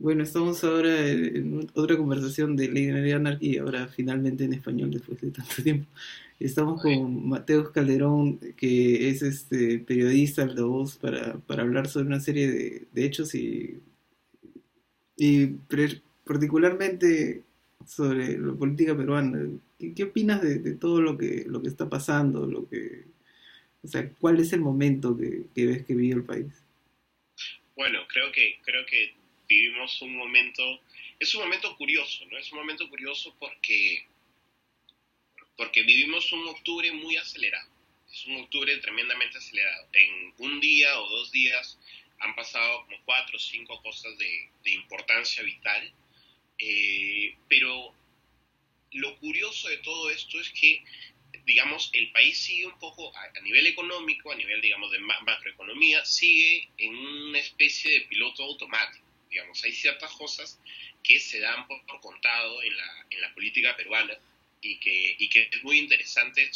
Bueno, estamos ahora en otra conversación de Ley de Anarquía, ahora finalmente en español después de tanto tiempo. Estamos Ok. con Mateus Calderón, que es periodista, altavoz, para hablar sobre una serie de hechos y particularmente sobre la política peruana. ¿Qué opinas de todo lo que está pasando? O sea, ¿cuál es el momento que ves que vive el país? Bueno, creo que vivimos un momento, es un momento curioso, ¿no? Es un momento curioso porque vivimos un octubre muy acelerado. Es un octubre tremendamente acelerado. En un día o 2 días han pasado como cuatro o cinco cosas de importancia vital. Pero lo curioso de todo esto es que, digamos, el país sigue un poco a nivel económico, a nivel, digamos, de macroeconomía, sigue en una especie de piloto automático. Digamos, hay ciertas cosas que se dan por contado en la política peruana y que es muy interesante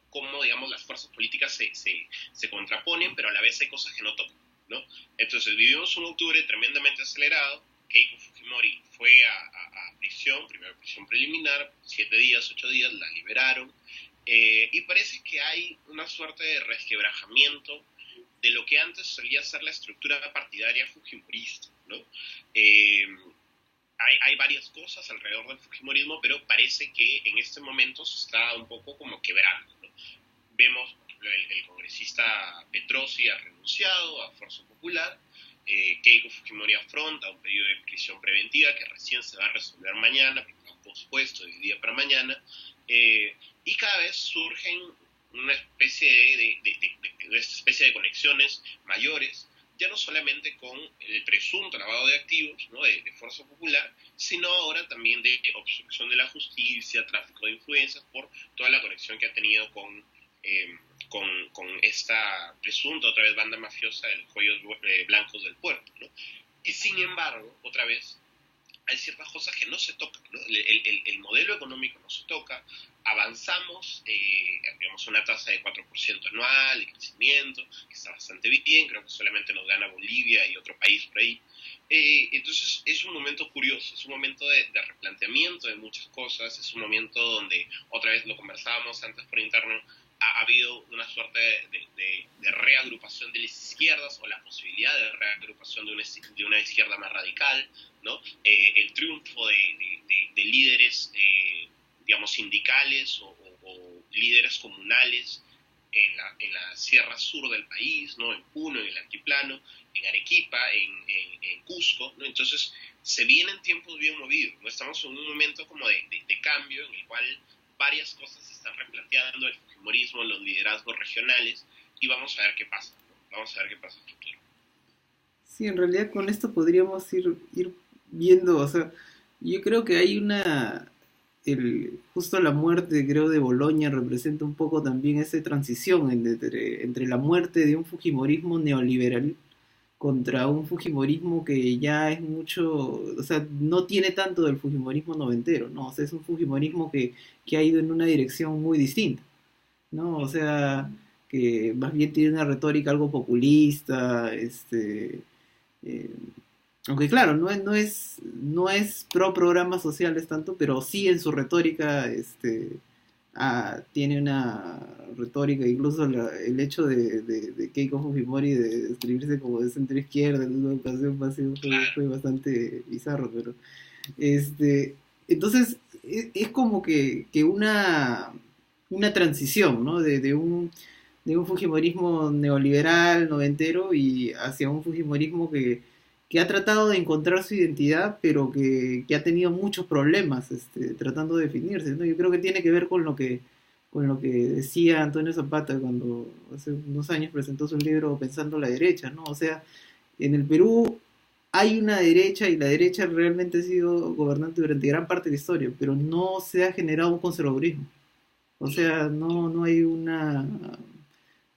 cómo, digamos, las fuerzas políticas se contraponen, pero a la vez hay cosas que no tocan, ¿no? Entonces vivimos un octubre tremendamente acelerado. Keiko Fujimori fue a prisión, primero prisión preliminar, 7 días, 8 días, la liberaron, y parece que hay una suerte de resquebrajamiento de lo que antes solía ser la estructura partidaria fujimorista, ¿no? Eh, hay varias cosas alrededor del fujimorismo, pero parece que en este momento se está un poco como quebrando, ¿no? Vemos, por ejemplo, el congresista Petrosi ha renunciado a Fuerza Popular. Keiko Fujimori afronta un periodo de prisión preventiva que recién se va a resolver mañana, porque está pospuesto de día para mañana. Y cada vez surgen una especie de esta especie de conexiones mayores, ya no solamente con el presunto lavado de activos, ¿no?, de Fuerza Popular, sino ahora también de obstrucción de la justicia, tráfico de influencias, por toda la conexión que ha tenido eh, con esta presunta otra vez banda mafiosa de los cuellos blancos del puerto, ¿no? Y sin embargo, otra vez, hay ciertas cosas que no se tocan, ¿no? El modelo económico no se toca, avanzamos, digamos, una tasa de 4% anual de crecimiento, que está bastante bien, creo que solamente nos gana Bolivia y otro país por ahí. Entonces es un momento curioso, es un momento de replanteamiento de muchas cosas, es un momento donde, otra vez lo conversábamos antes por interno, ha habido una suerte de reagrupación de las izquierdas o la posibilidad de reagrupación de una izquierda más radical, ¿no? El triunfo de líderes, digamos, sindicales o líderes comunales en la sierra sur del país, ¿no? En Puno, en el altiplano, en Arequipa, en Cusco, ¿no? Entonces, se vienen tiempos bien movidos, ¿no? Estamos en un momento como de cambio en el cual varias cosas se están replanteando, el fujimorismo, los liderazgos regionales, y vamos a ver qué pasa, ¿no? Vamos a ver qué pasa en el futuro. Sí, en realidad con esto podríamos ir viendo, o sea, yo creo que hay justo la muerte, creo, de Boloña representa un poco también esa transición entre la muerte de un fujimorismo neoliberal contra un fujimorismo que ya es mucho, o sea, no tiene tanto del fujimorismo noventero, ¿no? O sea, es un fujimorismo que ha ido en una dirección muy distinta, ¿no? O sea, que más bien tiene una retórica algo populista, eh, aunque claro, no es pro programas sociales tanto, pero sí en su retórica, tiene una retórica, incluso el hecho de Keiko Fujimori de describirse como de centro izquierda en una ocasión fue Claro. bastante bizarro, pero este, entonces es como que una transición, ¿no? De un fujimorismo neoliberal, noventero, y hacia un fujimorismo que ha tratado de encontrar su identidad, pero que ha tenido muchos problemas tratando de definirse, ¿no? Yo creo que tiene que ver con lo que decía Antonio Zapata cuando hace unos años presentó su libro Pensando la derecha, ¿no? O sea, en el Perú hay una derecha y la derecha realmente ha sido gobernante durante gran parte de la historia, pero no se ha generado un conservadurismo. O No, sea, no hay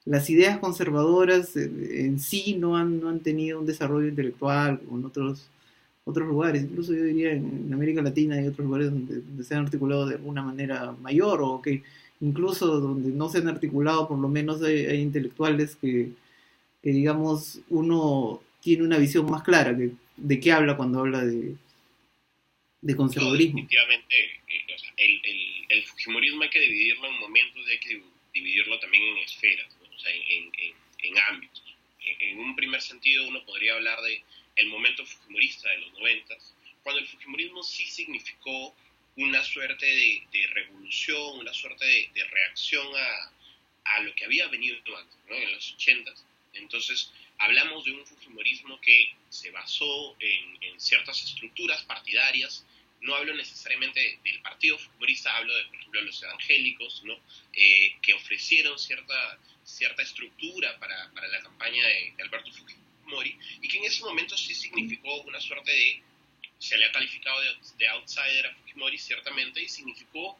las ideas conservadoras en sí no han tenido un desarrollo intelectual como en otros lugares, incluso yo diría en América Latina y otros lugares donde se han articulado de alguna manera mayor o que incluso donde no se han articulado, por lo menos hay intelectuales que digamos uno tiene una visión más clara, que de qué habla cuando habla de No, conservadurismo. definitivamente, o sea, el Fujimorismo hay que dividirlo en momentos y hay que dividirlo también en esferas, ¿no? O sea, en ámbitos. En un primer sentido uno podría hablar de el momento fujimorista de los noventas, cuando el fujimorismo sí significó una suerte de revolución, una suerte de reacción a lo que había venido antes, ¿no? En los ochentas. Entonces, hablamos de un fujimorismo que se basó en ciertas estructuras partidarias. No hablo necesariamente del partido fujimorista, hablo de, por ejemplo, los evangélicos, ¿no? Que ofrecieron cierta estructura para la campaña de Alberto Fujimori, y que en ese momento sí significó una suerte de, se le ha calificado de outsider a Fujimori, ciertamente, y significó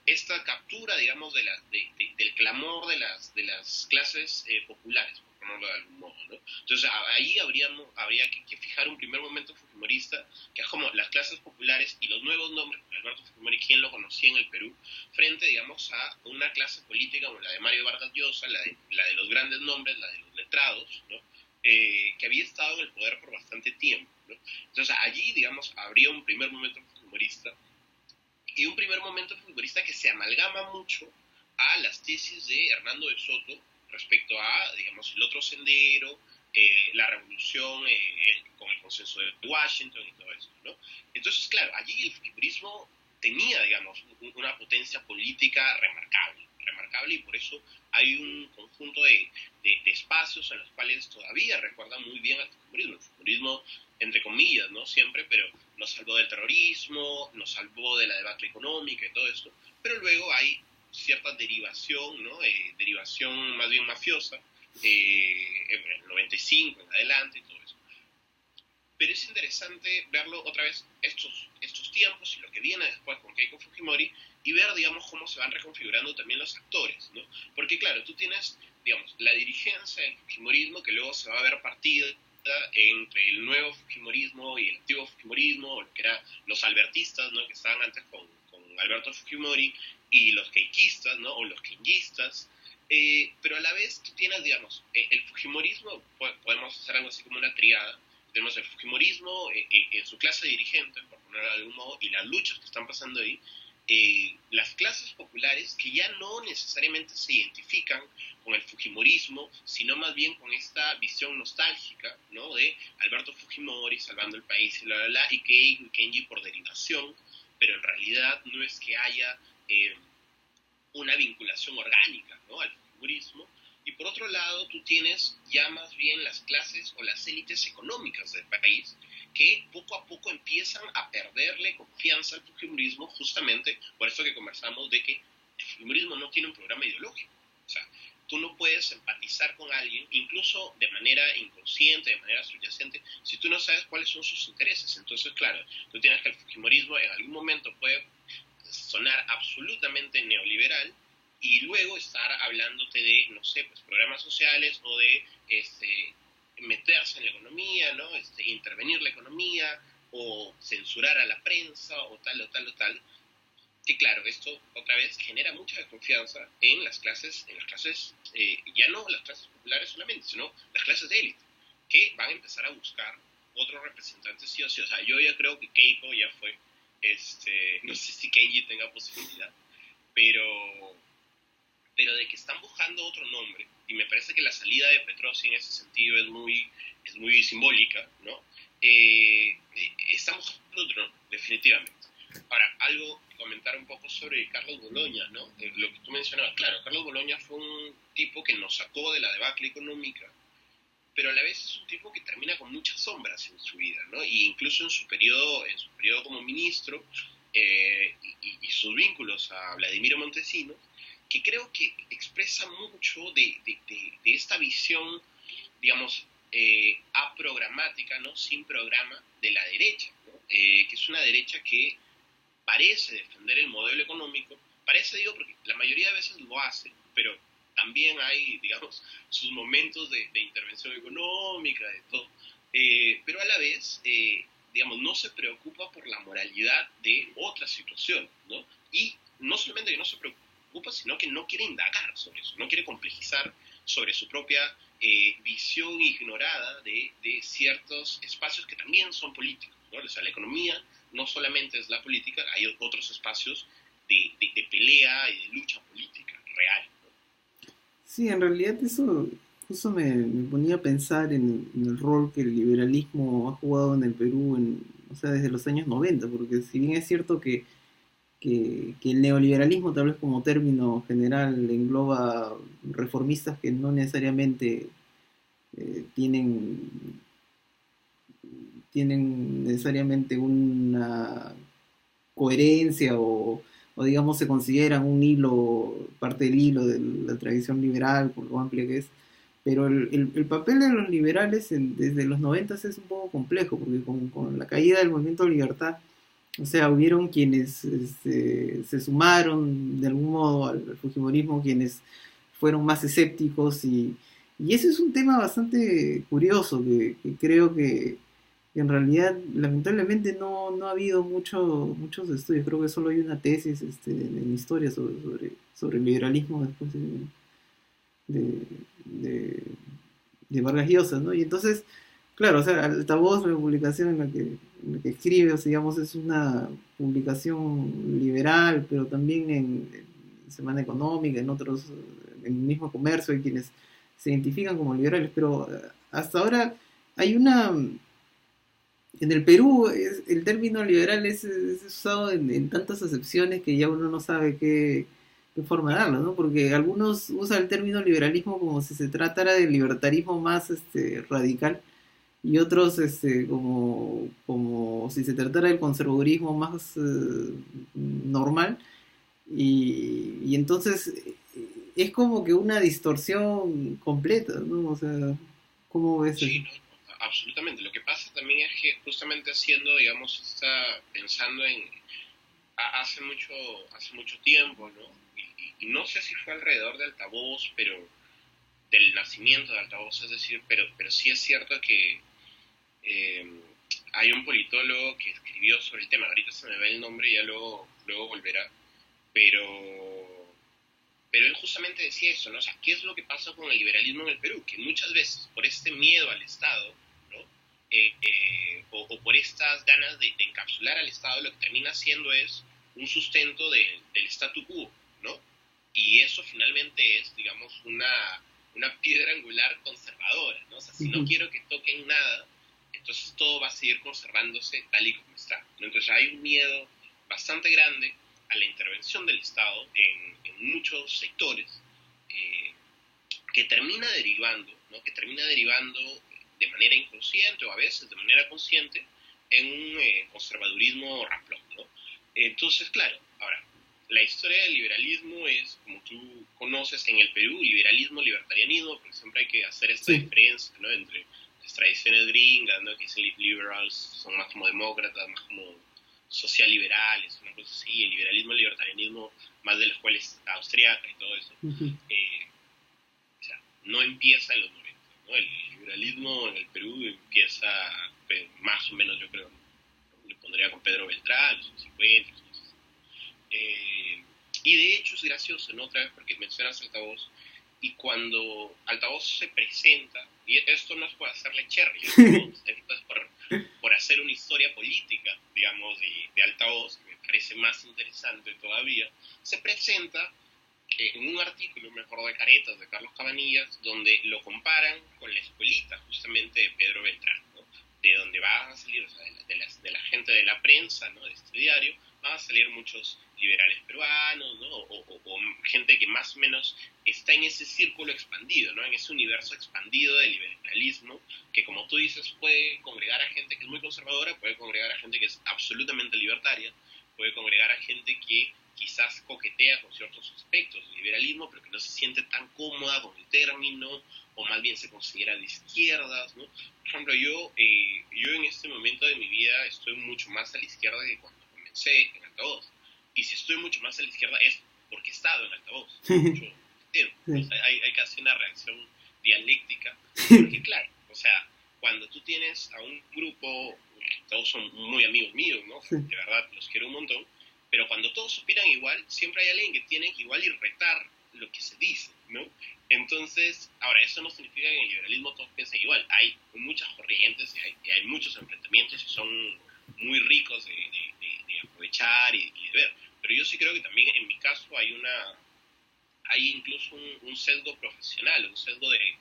esta captura, digamos, del clamor de las clases populares, por ponerlo de algún modo, ¿no? Entonces, ahí habría que fijar un primer momento fujimorista, que es como las clases populares y los nuevos nombres, porque Alberto Fujimori, ¿quién lo conocía en el Perú? Frente, digamos, a una clase política como la de Mario Vargas Llosa, la de los grandes nombres, la de los letrados, ¿no? Que había estado en el poder por bastante tiempo, ¿no? Entonces, allí, digamos, habría un primer momento fujimorista, y un primer momento futbolista que se amalgama mucho a las tesis de Hernando de Soto respecto a, digamos, el otro sendero, la revolución con el consenso de Washington y todo eso, ¿no? Entonces, claro, allí el fujimorismo tenía, digamos, una potencia política remarcable, y por eso hay un conjunto de espacios en los cuales todavía recuerdan muy bien al fujimorismo. El fujimorismo, entre comillas, ¿no? Siempre, pero nos salvó del terrorismo, nos salvó de la debacle económica y todo esto, pero luego hay cierta derivación, ¿no? Derivación más bien mafiosa, en el 95 en adelante y todo eso. Pero es interesante verlo otra vez, estos tiempos y lo que viene después con Keiko Fujimori, y ver, digamos, cómo se van reconfigurando también los actores, ¿no? Porque, claro, tú tienes, digamos, la dirigencia del Fujimorismo, que luego se va a ver partida entre el nuevo Fujimorismo y el antiguo Fujimorismo, o lo que eran los albertistas, ¿no? Que estaban antes con Alberto Fujimori, y los keikistas, ¿no? O los kenguistas. Pero a la vez tú tienes, digamos, el Fujimorismo, podemos hacer algo así como una triada. Tenemos el Fujimorismo en su clase dirigente, por ponerlo de algún modo, y las luchas que están pasando ahí. Las clases populares que ya no necesariamente se identifican con el Fujimorismo, sino más bien con esta visión nostálgica, ¿no? De Alberto Fujimori salvando el país y y Keiko y Kenji por derivación, pero en realidad no es que haya una vinculación orgánica, ¿no? Al fujimorismo. Y por otro lado, tú tienes ya más bien las clases o las élites económicas del país que poco a poco empiezan a perderle confianza al fujimorismo, justamente por eso que conversamos de que el fujimorismo no tiene un programa ideológico. O sea, tú no puedes empatizar con alguien, incluso de manera inconsciente, de manera subyacente, si tú no sabes cuáles son sus intereses. Entonces, claro, tú tienes que el fujimorismo en algún momento puede sonar absolutamente neoliberal, y luego estar hablándote de, no sé, pues programas sociales, o de meterse en la economía, ¿no? Intervenir la economía, o censurar a la prensa, o tal, o tal, o tal. Que claro, esto otra vez genera mucha desconfianza en las clases, ya no las clases populares solamente, sino las clases de élite, que van a empezar a buscar otros representantes sí o sí. O sea, yo ya creo que Keiko ya fue, no sé si Kenji tenga posibilidad, pero de que están buscando otro nombre, y me parece que la salida de Petrosi en ese sentido es muy simbólica, ¿no? Están buscando otro nombre, definitivamente. Ahora, algo, comentar un poco sobre Carlos Boloña, ¿no? Lo que tú mencionabas, claro, Carlos Boloña fue un tipo que nos sacó de la debacle económica, pero a la vez es un tipo que termina con muchas sombras en su vida, ¿no? Y incluso en su periodo como ministro, y sus vínculos a Vladimiro Montesinos, que creo que expresa mucho de esta visión, digamos, aprogramática, ¿no? Sin programa, de la derecha, ¿no? Que es una derecha que parece defender el modelo económico, parece, digo, porque la mayoría de veces lo hace, pero también hay, digamos, sus momentos de intervención económica, de todo, pero a la vez, digamos, no se preocupa por la moralidad de otras situaciones, ¿no? Y no solamente que no se preocupa, sino que no quiere indagar sobre eso, no quiere complejizar sobre su propia visión ignorada de ciertos espacios que también son políticos, ¿no? O sea, la economía no solamente es la política, hay otros espacios de pelea y de lucha política real, ¿no? Sí, en realidad eso me ponía a pensar en el rol que el liberalismo ha jugado en el Perú, o sea, desde los años 90, porque si bien es cierto que el neoliberalismo, tal vez como término general, engloba reformistas que no necesariamente tienen necesariamente una coherencia o digamos se consideran un hilo, parte del hilo de la tradición liberal, por lo amplia que es. Pero el papel de los liberales desde los 90 es un poco complejo, porque con la caída del movimiento de libertad, o sea, hubieron quienes se sumaron de algún modo al fujimorismo, quienes fueron más escépticos y ese es un tema bastante curioso que creo que en realidad lamentablemente no ha habido muchos estudios, creo que solo hay una tesis en historia sobre el liberalismo después de, de, de Vargas Llosa, ¿no? Y entonces, claro, o sea, Altavoz, la publicación en la que escribe, o sea, digamos, es una publicación liberal, pero también en Semana Económica, en el mismo Comercio, hay quienes se identifican como liberales, pero hasta ahora hay en el Perú el término liberal es usado en tantas acepciones que ya uno no sabe qué forma darlo, ¿no? Porque algunos usan el término liberalismo como si se tratara del libertarismo más radical y otros como si se tratara del conservadurismo más normal y entonces es como que una distorsión completa, ¿no? O sea, ¿cómo ves eso? Sí, no, absolutamente. Lo que pasa también es que justamente haciendo, digamos, está pensando en hace mucho tiempo, ¿no? Y no sé si fue alrededor de Altavoz, pero del nacimiento de Altavoz, es decir, pero sí es cierto que eh, hay un politólogo que escribió sobre el tema, ahorita se me ve el nombre y ya luego volverá, pero, pero él justamente decía eso, ¿no? O sea, ¿qué es lo que pasa con el liberalismo en el Perú? Que muchas veces, por este miedo al Estado, ¿no? O por estas ganas de encapsular al Estado, lo que termina haciendo es un sustento del statu quo, ¿no? Y eso finalmente es, digamos, una piedra angular conservadora, ¿no? O sea, si no Ujú. quiero que toquen nada, entonces todo va a seguir conservándose tal y como está, ¿no? Entonces hay un miedo bastante grande a la intervención del Estado en muchos sectores eh, que termina derivando, ¿no? Que termina derivando de manera inconsciente o a veces de manera consciente en un conservadurismo ramplón, ¿no? Entonces, claro, ahora, la historia del liberalismo es, como tú conoces, en el Perú, liberalismo, libertarianismo, porque siempre hay que hacer esta Sí. diferencia, ¿no? Entre las tradiciones gringas, ¿no? Que dicen liberals, son más como demócratas, más como social liberales, una cosa así, el liberalismo, el libertarianismo, más de la escuela austriaca y todo eso. Ujú. Eh, o sea, no empieza en los 90, ¿no? El liberalismo en el Perú empieza más o menos, yo creo, ¿no? Le pondría con Pedro Beltrán, los 50, eh, y de hecho es gracioso, ¿no? Otra vez porque mencionas Altavoz, y cuando Altavoz se presenta, y esto no es por hacerle cherry, ¿no? Esto es por hacer una historia política, digamos, de Altavoz, que me parece más interesante todavía, se presenta en un artículo, mejor de Caretas, de Carlos Cabanillas, donde lo comparan con la escuelita justamente de Pedro Beltrán, ¿no? De donde van a salir, o sea, de la gente de la prensa, ¿no? De este diario, van a salir muchos liberales peruanos, ¿no? O gente que más o menos está en ese círculo expandido, ¿no? En ese universo expandido del liberalismo, que como tú dices puede congregar a gente que es muy conservadora, puede congregar a gente que es absolutamente libertaria, puede congregar a gente que quizás coquetea con ciertos aspectos del liberalismo, pero que no se siente tan cómoda con el término, o más bien se considera de izquierdas, ¿no? Por ejemplo, yo en este momento de mi vida estoy mucho más a la izquierda que cuando comencé en Altavoz. Y si estoy mucho más a la izquierda es porque he estado en Altavoz mucho tiempo. O Sí. sea, hay casi una reacción dialéctica, porque claro, o sea, cuando tú tienes a un grupo, todos son muy amigos míos, ¿no? O sea, Sí. de verdad los quiero un montón, pero cuando todos opinan igual, siempre hay alguien que tiene que igual y retar lo que se dice, ¿no? Entonces, ahora, eso no significa que en el liberalismo todos piensen igual. Hay muchas corrientes y hay muchos enfrentamientos y son muy ricos de aprovechar y de ver. Pero yo sí creo que también en mi caso hay incluso un sesgo profesional, un sesgo de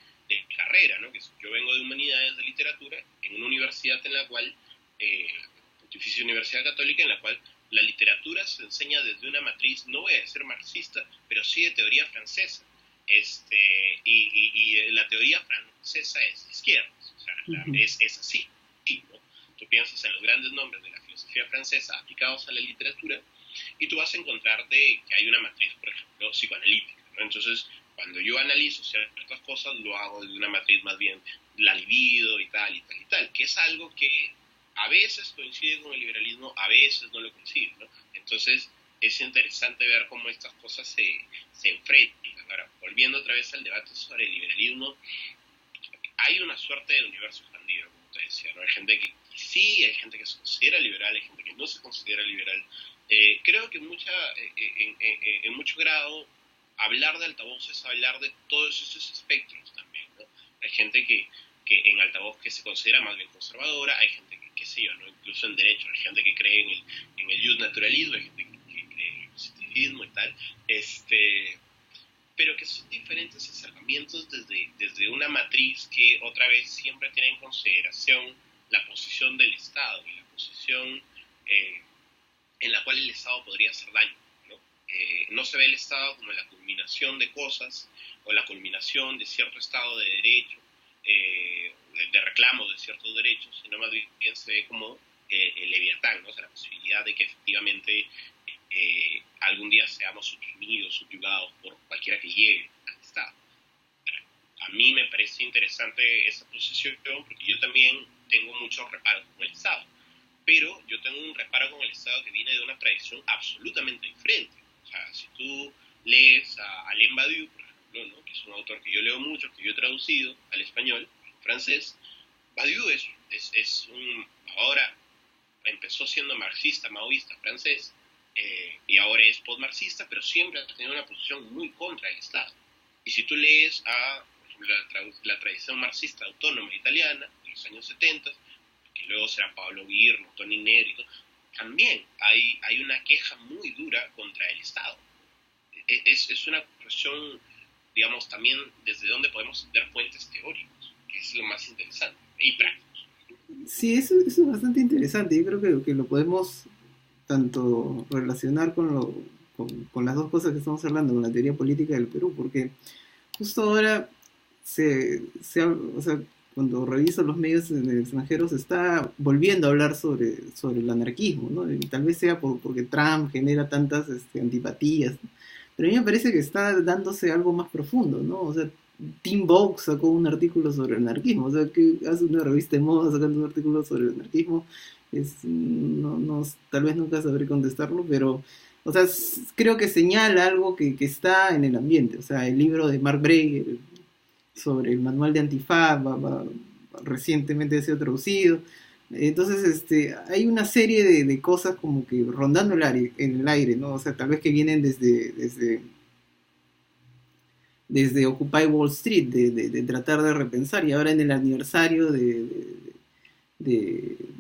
carrera, ¿no? Que yo vengo de humanidades, de literatura, en una universidad en la cual, Pontificia Universidad Católica, en la cual la literatura se enseña desde una matriz, no voy a decir marxista, pero sí de teoría francesa. Y la teoría francesa es izquierda, o sea, es así, ¿no? Tú piensas en los grandes nombres de la filosofía francesa aplicados a la literatura y tú vas a encontrar que hay una matriz, por ejemplo, psicoanalítica, ¿no? Entonces, cuando yo analizo ciertas cosas, lo hago de una matriz más bien la libido y tal, y tal, y tal, que es algo que a veces coincide con el liberalismo, a veces no lo coincide, ¿no? Entonces, es interesante ver cómo estas cosas se enfrentan. Ahora, volviendo otra vez al debate sobre el liberalismo, hay una suerte de universo expandido, como te decía, ¿no? Hay gente que sí, hay gente que se considera liberal, hay gente que no se considera liberal. Creo que en mucho grado hablar de altavoz es hablar de todos esos espectros también, ¿no? Hay gente que en altavoz que se considera más bien conservadora, hay gente que, qué sé yo, ¿no? Incluso en derecho, hay gente que cree en el justnaturalismo, hay gente que cree en el positivismo y tal, pero que son diferentes acercamientos desde una matriz que otra vez siempre tiene en consideración la posición del Estado y la posición en la cual el Estado podría hacer daño, ¿no? No se ve el Estado como la culminación de cosas o la culminación de cierto estado de derecho, de reclamo de ciertos derechos, sino más bien se ve como el leviatán, ¿no? O sea, la posibilidad de que efectivamente algún día seamos suprimidos, subyugados por cualquiera que llegue al Estado. A mí me parece interesante esa posición porque yo también tengo muchos reparos con el Estado, pero yo tengo un reparo con el Estado que viene de una tradición absolutamente diferente. O sea, si tú lees a Alain Badiou, por ejemplo, ¿no? Que es un autor que yo leo mucho, que yo he traducido al español, al francés, Badiou ahora empezó siendo marxista, maoísta, francés, y ahora es postmarxista, pero siempre ha tenido una posición muy contra el Estado. Y si tú lees por ejemplo, la tradición marxista autónoma italiana de los años 70, que luego será Pablo Virno, Toni Negri, también hay una queja muy dura contra el Estado. Es una cuestión, digamos, también desde donde podemos dar fuentes teóricos, que es lo más interesante, y prácticos. Sí, eso es bastante interesante. Yo creo que lo podemos tanto relacionar con las dos cosas que estamos hablando, con la teoría política del Perú, porque justo ahora o sea, cuando reviso los medios extranjeros se está volviendo a hablar sobre el anarquismo, ¿no? Y tal vez sea porque Trump genera tantas antipatías, ¿no? Pero a mí me parece que está dándose algo más profundo, ¿no? O sea, Tim Vogue sacó un artículo sobre el anarquismo, o sea, que hace una revista de moda sacando un artículo sobre el anarquismo, tal vez nunca sabré contestarlo, pero, o sea, creo que señala algo que está en el ambiente, o sea, el libro de Mark Breger sobre el manual de Antifaz recientemente ha sido traducido. Entonces, hay una serie de cosas como que rondando en el aire, ¿no? O sea, tal vez que vienen desde Occupy Wall Street, de tratar de repensar, y ahora en el aniversario de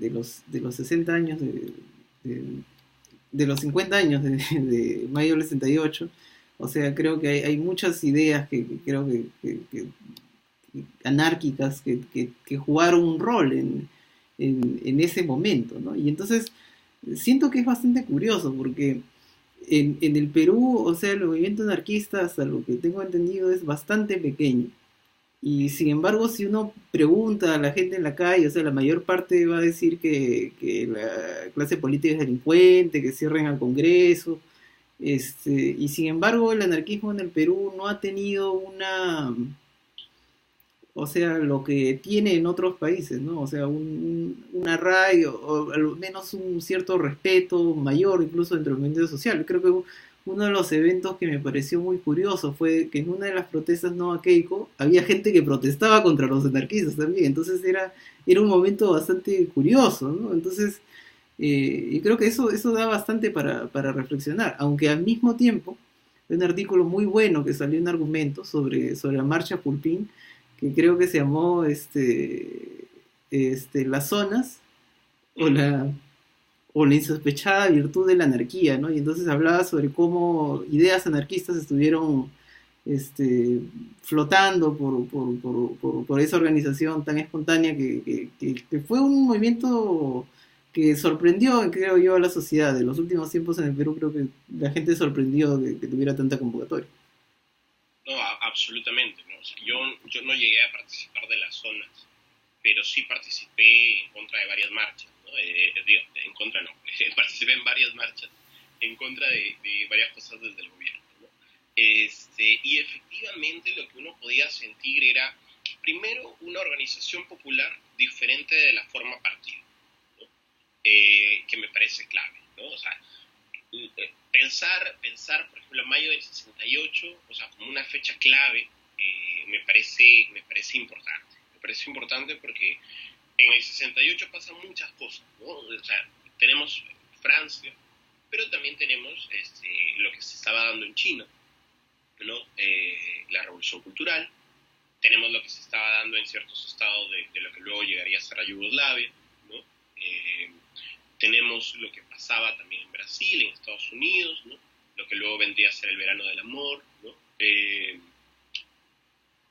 los 60 años, de los 50 años de mayo del 68, o sea, creo que hay muchas ideas que creo que anárquicas que jugaron un rol en ese momento, ¿no? Y entonces siento que es bastante curioso porque en el Perú, o sea, el movimiento anarquista, hasta lo que tengo entendido, es bastante pequeño. Y sin embargo, si uno pregunta a la gente en la calle, o sea, la mayor parte va a decir que la clase política es delincuente, que cierren al Congreso. Y sin embargo, el anarquismo en el Perú no ha tenido o sea, lo que tiene en otros países, ¿no? O sea, un arraigo, o al menos un cierto respeto mayor, incluso dentro del movimiento social. Creo que uno de los eventos que me pareció muy curioso fue que en una de las protestas no a Keiko había gente que protestaba contra los anarquistas también. Entonces era un momento bastante curioso, ¿no? Entonces, y creo que eso da bastante para reflexionar, aunque al mismo tiempo de un artículo muy bueno que salió en Argumentos sobre la marcha Pulpín, que creo que se llamó Las zonas o la insospechada virtud de la anarquía, ¿no? Y entonces hablaba sobre cómo ideas anarquistas estuvieron este, flotando por esa organización tan espontánea que fue un movimiento que sorprendió, creo yo, a la sociedad. En los últimos tiempos en el Perú creo que la gente sorprendió de que tuviera tanta convocatoria. No, absolutamente. ¿No? O sea, yo no llegué a participar de las zonas, pero sí participé en contra de varias marchas. ¿No? Digo, en contra no, participé en varias marchas en contra de varias cosas desde el gobierno. ¿No? Y efectivamente lo que uno podía sentir era, primero, una organización popular diferente de la forma partido, ¿no? Que me parece clave. ¿No? O sea, pensar, por ejemplo, mayo del 68, o sea, como una fecha clave, me parece importante. Me parece importante porque en el 68 pasan muchas cosas, ¿no? O sea, tenemos Francia, pero también tenemos lo que se estaba dando en China, ¿no? La revolución cultural, tenemos lo que se estaba dando en ciertos estados de lo que luego llegaría a ser la Yugoslavia, ¿no? Tenemos lo que pasaba también en Brasil, en Estados Unidos, ¿no? Lo que luego vendría a ser el verano del amor, ¿no?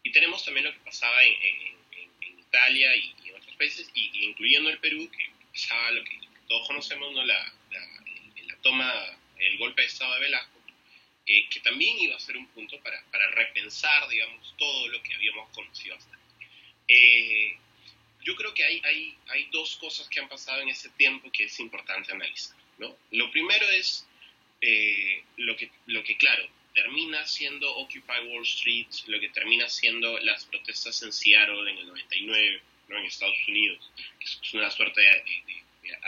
Y tenemos también lo que pasaba en Italia y en otros países, y incluyendo el Perú, que pasaba lo que todos conocemos, ¿no? La toma, el golpe de Estado de Velasco, que también iba a ser un punto para repensar, digamos, todo lo que habíamos conocido hasta ahora. Yo creo que hay dos cosas que han pasado en ese tiempo que es importante analizar, ¿no? Lo primero es lo que, claro, termina siendo Occupy Wall Street, lo que termina siendo las protestas en Seattle en el 99, ¿no? En Estados Unidos, que es una suerte de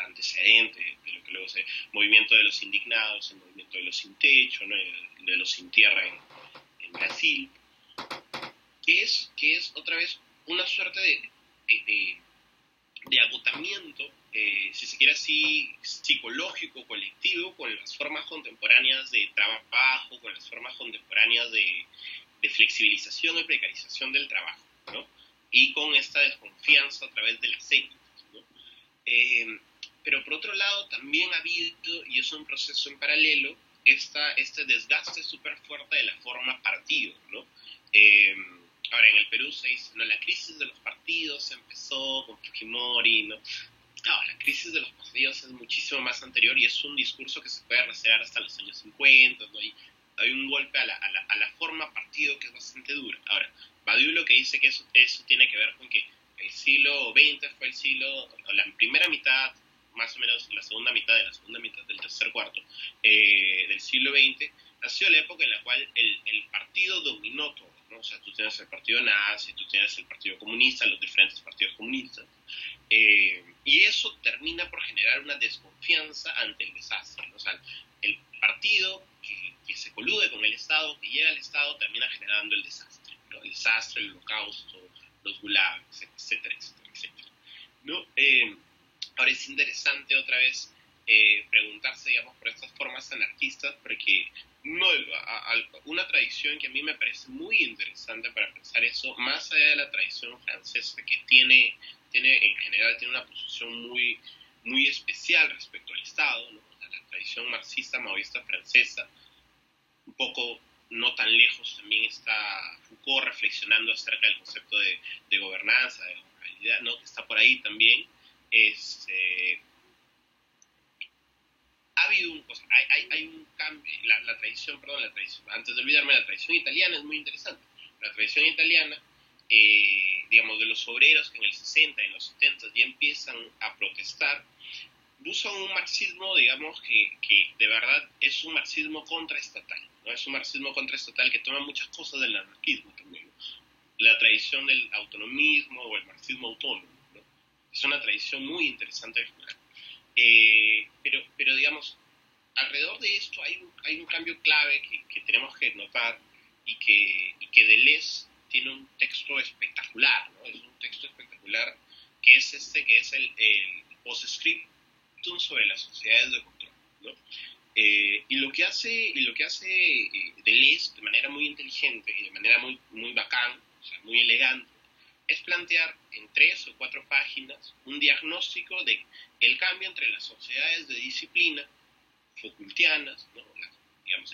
antecedente de lo que luego se movimiento de los indignados, el movimiento de los sin techo, ¿no? De los sin tierra en Brasil, que es otra vez una suerte de agotamiento, si se quiere así, psicológico, colectivo, con las formas contemporáneas de trabajo, con las formas contemporáneas de flexibilización y precarización del trabajo, ¿no? Y con esta desconfianza a través de las élites, ¿no? Pero por otro lado también ha habido, y es un proceso en paralelo, este desgaste súper fuerte de la forma partido, ¿no? Ahora, en el Perú se dice, ¿no? La crisis de los partidos empezó con Fujimori, ¿no? No, la crisis de los partidos es muchísimo más anterior y es un discurso que se puede rastrear hasta los años 50, ¿no? Hay un golpe a la forma partido que es bastante dura. Ahora, Badiou lo que dice que eso tiene que ver con que el siglo XX fue el siglo, o la primera mitad, más o menos la segunda mitad del tercer cuarto del siglo XX, ha sido la época en la cual el partido dominó todo, ¿no? O sea, tú tienes el partido nazi, tú tienes el partido comunista, los diferentes partidos comunistas, y eso termina por generar una desconfianza ante el desastre, ¿no? O sea, el partido que se colude con el Estado, que llega al Estado, termina generando el desastre, ¿no? El desastre, el holocausto, los gulags, etcétera, etcétera, etcétera, ¿no? Ahora es interesante otra vez preguntarse, digamos, por estas formas anarquistas, porque una tradición que a mí me parece muy interesante para pensar eso, más allá de la tradición francesa, que tiene en general tiene una posición muy, muy especial respecto al Estado, ¿no? O sea, la tradición marxista maoísta francesa, un poco no tan lejos también está Foucault reflexionando acerca del concepto de gobernanza, de gobernabilidad, ¿no? Que está por ahí también. Ha habido hay un cambio, la tradición, antes de olvidarme, la tradición italiana es muy interesante. La tradición italiana, digamos, de los obreros que en el 60, en los 70 ya empiezan a protestar, usan un marxismo, digamos, que de verdad es un marxismo contraestatal, ¿no? Es un marxismo contraestatal que toma muchas cosas del anarquismo también, ¿no? La tradición del autonomismo o el marxismo autónomo, ¿no? Es una tradición muy interesante de explorar. Pero digamos, alrededor de esto hay un cambio clave que tenemos que notar y que Deleuze tiene un texto espectacular, ¿no? Es un texto espectacular que es el postscriptum sobre las sociedades de control, ¿no? Y lo que hace Deleuze de manera muy inteligente y de manera muy, muy bacán, o sea, muy elegante, es plantear en 3 o 4 páginas un diagnóstico de el cambio entre las sociedades de disciplina Foucaultianas, ¿no? Digamos,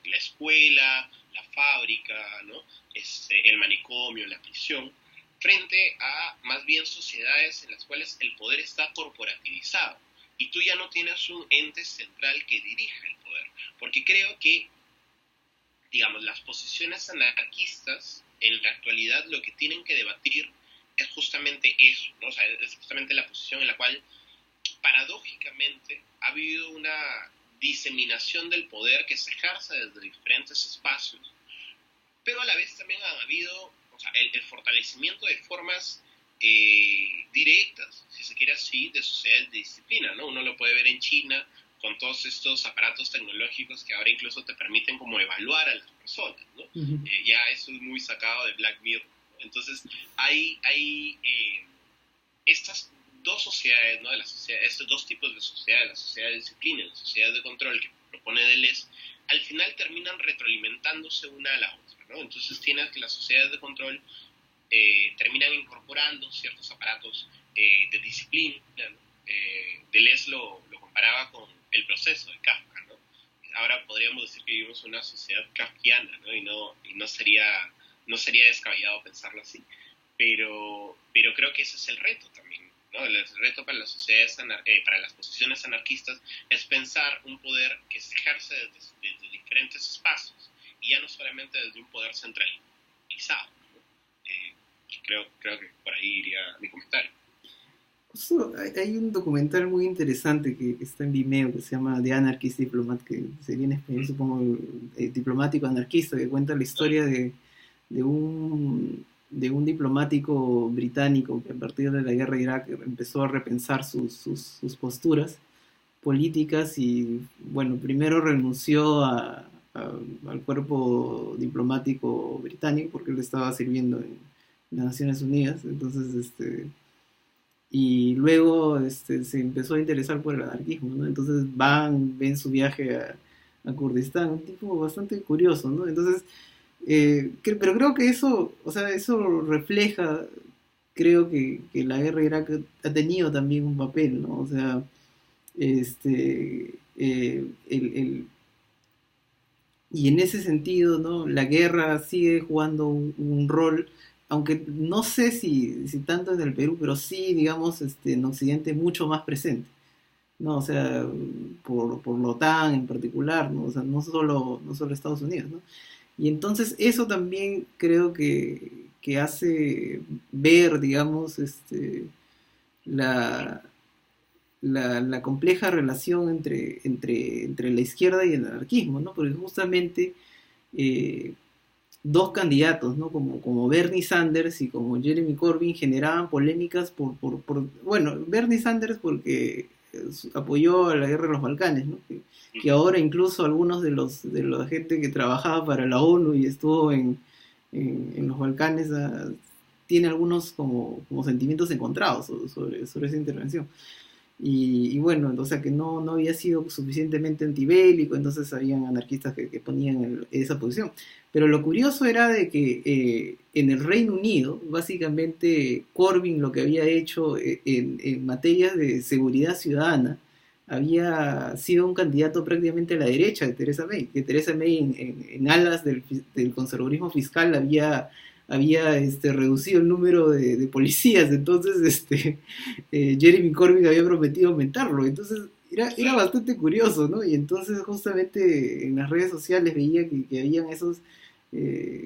la escuela, la fábrica, ¿no? El manicomio, la prisión, frente a más bien sociedades en las cuales el poder está corporativizado y tú ya no tienes un ente central que dirija el poder. Porque creo que, digamos, las posiciones anarquistas en la actualidad lo que tienen que debatir es justamente eso, ¿no? O sea, es justamente la posición en la cual paradójicamente ha habido una diseminación del poder que se ejerce desde diferentes espacios, pero a la vez también ha habido, o sea, el fortalecimiento de formas directas, si se quiere así, de sociedades de disciplina, ¿no? Uno lo puede ver en China con todos estos aparatos tecnológicos que ahora incluso te permiten como evaluar a las personas, ¿no? Uh-huh. Ya eso es muy sacado de Black Mirror, ¿no? Entonces hay estas dos sociedades, ¿no? Estos dos tipos de sociedades, la sociedad de disciplina y la sociedad de control que propone Deleuze, al final terminan retroalimentándose una a la otra, ¿no? Entonces tienes que las sociedades de control terminan incorporando ciertos aparatos de disciplina, ¿no? Deleuze lo comparaba con el proceso de Kafka, ¿no? Ahora podríamos decir que vivimos en una sociedad kafkiana, ¿no? Y no sería descabellado pensarlo así, pero creo que ese es el reto también, ¿no? El reto para las sociedades, para las posiciones anarquistas es pensar un poder que se ejerce desde diferentes espacios y ya no solamente desde un poder centralizado, ¿no? Creo que por ahí iría mi comentario. Hay un documental muy interesante que está en Vimeo que se llama The Anarchist Diplomat, que sería en español supongo diplomático anarquista, que cuenta la historia de un diplomático británico que a partir de la guerra de Irak empezó a repensar sus posturas políticas y, bueno, primero renunció al cuerpo diplomático británico porque él estaba sirviendo en las Naciones Unidas, entonces y luego se empezó a interesar por el anarquismo, ¿no? Entonces ven su viaje a Kurdistán, un tipo bastante curioso, ¿no? Entonces pero creo que eso, o sea, eso refleja, creo que la guerra de Irak ha tenido también un papel, ¿no? O sea, y en ese sentido, ¿no? La guerra sigue jugando un rol, aunque no sé si tanto en el Perú, pero sí, digamos, en Occidente mucho más presente, ¿no? O sea, por la OTAN en particular, ¿no? O sea, no solo Estados Unidos, ¿no? Y entonces eso también creo que hace ver, digamos, la, la compleja relación entre la izquierda y el anarquismo, ¿no? Porque justamente eh, dos candidatos, ¿no? Como Bernie Sanders y como Jeremy Corbyn generaban polémicas bueno, Bernie Sanders porque apoyó a la guerra de los Balcanes, ¿no? Que ahora incluso algunos de la gente que trabajaba para la ONU y estuvo en los Balcanes tiene algunos como sentimientos encontrados sobre esa intervención. Y bueno, o sea que no había sido suficientemente antibélico, entonces habían anarquistas que ponían esa posición. Pero lo curioso era de que en el Reino Unido, básicamente Corbyn lo que había hecho en materias de seguridad ciudadana, había sido un candidato prácticamente a la derecha de Theresa May, que Theresa May en alas del conservadurismo fiscal había reducido el número de policías, entonces Jeremy Corbyn había prometido aumentarlo, entonces era bastante curioso, ¿no? Y entonces justamente en las redes sociales veía que habían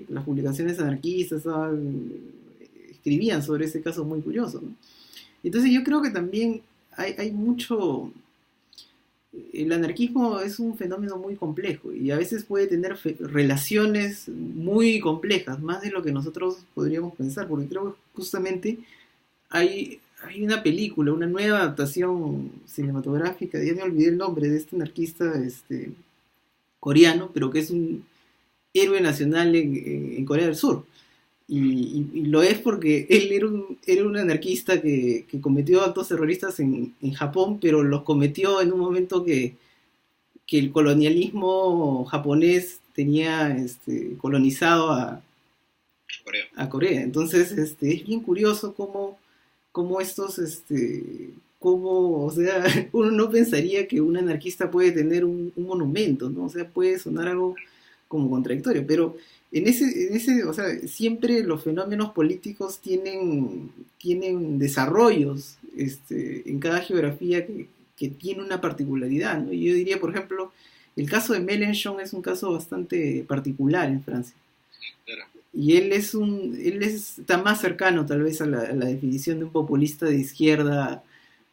las publicaciones anarquistas escribían sobre ese caso muy curioso, ¿no? Entonces yo creo que también hay mucho... El anarquismo es un fenómeno muy complejo y a veces puede tener relaciones muy complejas, más de lo que nosotros podríamos pensar, porque creo que justamente hay una película, una nueva adaptación cinematográfica, ya me olvidé el nombre de este anarquista coreano, pero que es un héroe nacional en Corea del Sur. Y lo es porque él era un anarquista que cometió actos terroristas en Japón, pero los cometió en un momento que que el colonialismo japonés tenía colonizado Corea. a Corea. Entonces, es bien curioso cómo estos, cómo, o sea, uno no pensaría que un anarquista puede tener un monumento, ¿no? O sea, puede sonar algo como contradictorio, pero o sea, siempre los fenómenos políticos tienen desarrollos, en cada geografía que tiene una particularidad, ¿no? Y yo diría, por ejemplo, el caso de Mélenchon es un caso bastante particular en Francia. Claro. Y está más cercano tal vez a la definición de un populista de izquierda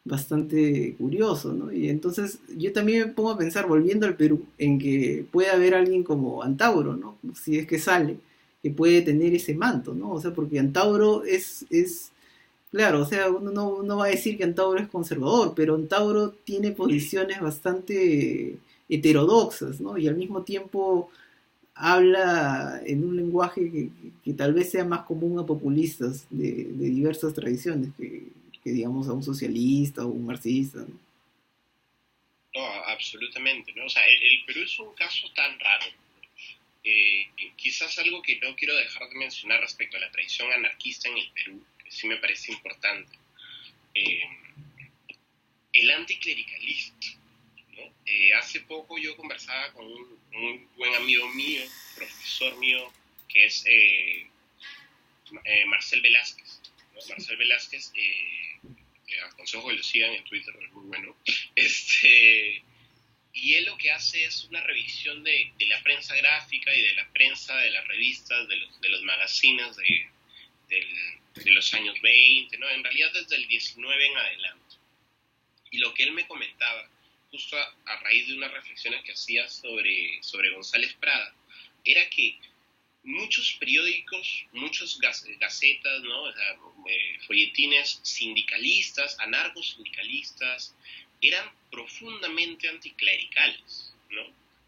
bastante curioso, ¿no? Y entonces yo también me pongo a pensar, volviendo al Perú, en que puede haber alguien como Antauro, ¿no? Si es que sale, que puede tener ese manto, ¿no? O sea, porque Antauro claro, o sea, uno no va a decir que Antauro es conservador, pero Antauro tiene posiciones bastante heterodoxas, ¿no? Y al mismo tiempo habla en un lenguaje que tal vez sea más común a populistas de diversas tradiciones que, digamos a un socialista o un marxista, ¿no? No, absolutamente, ¿no? O sea, el Perú es un caso tan raro. Quizás algo que no quiero dejar de mencionar respecto a la tradición anarquista en el Perú, que sí me parece importante, eh, el anticlericalismo, ¿no? Hace poco yo conversaba con un buen amigo mío, profesor mío, que es Marcel Velázquez, ¿no? Marcel Velázquez, aconsejo que lo sigan en Twitter, es muy bueno. Y él lo que hace es una revisión de la prensa gráfica y de la prensa de las revistas, de los magazines de los años 20, ¿no? En realidad desde el 19 en adelante. Y lo que él me comentaba, justo a raíz de unas reflexiones que hacía sobre González Prada, era que muchos periódicos, muchas gacetas, ¿no? O sea, folletines sindicalistas, anarcosindicalistas, eran profundamente anticlericales, ¿no?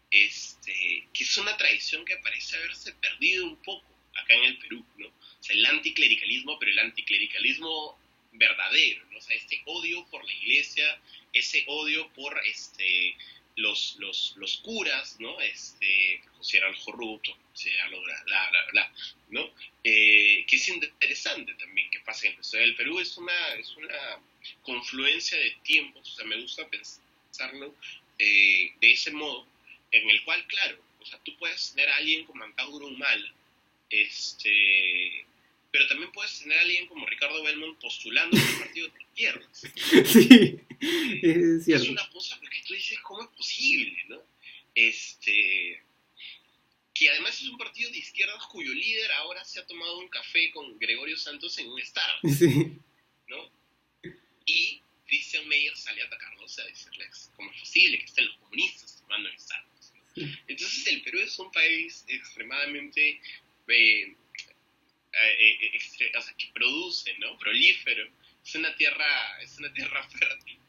Que es una tradición que parece haberse perdido un poco acá en el Perú, ¿no? O sea, el anticlericalismo, pero el anticlericalismo verdadero, ¿no? O sea, este odio por la iglesia, ese odio por los curas, ¿no? Que consideran corruptos, consideran bla, bla, bla, ¿no? Que es interesante también que pase en el historia del Perú, es una confluencia de tiempos, o sea, me gusta pensarlo de ese modo, en el cual, claro, o sea, tú puedes tener a alguien como Antauro Humala, pero también puedes tener a alguien como Ricardo Belmont postulando por un partido de izquierdas. Sí, es Es cierto. una cosa porque tú dices, ¿cómo es posible, no? Que además es un partido de izquierdas cuyo líder ahora se ha tomado un café con Gregorio Santos en un Starbucks, Sí, ¿no? Y Christian Meyer sale a atacarlos, a decirles cómo es posible que estén los comunistas tomando en Starbucks, ¿no? Entonces el Perú es un país extremadamente o sea, que produce, ¿no? Prolífero, es una tierra fértil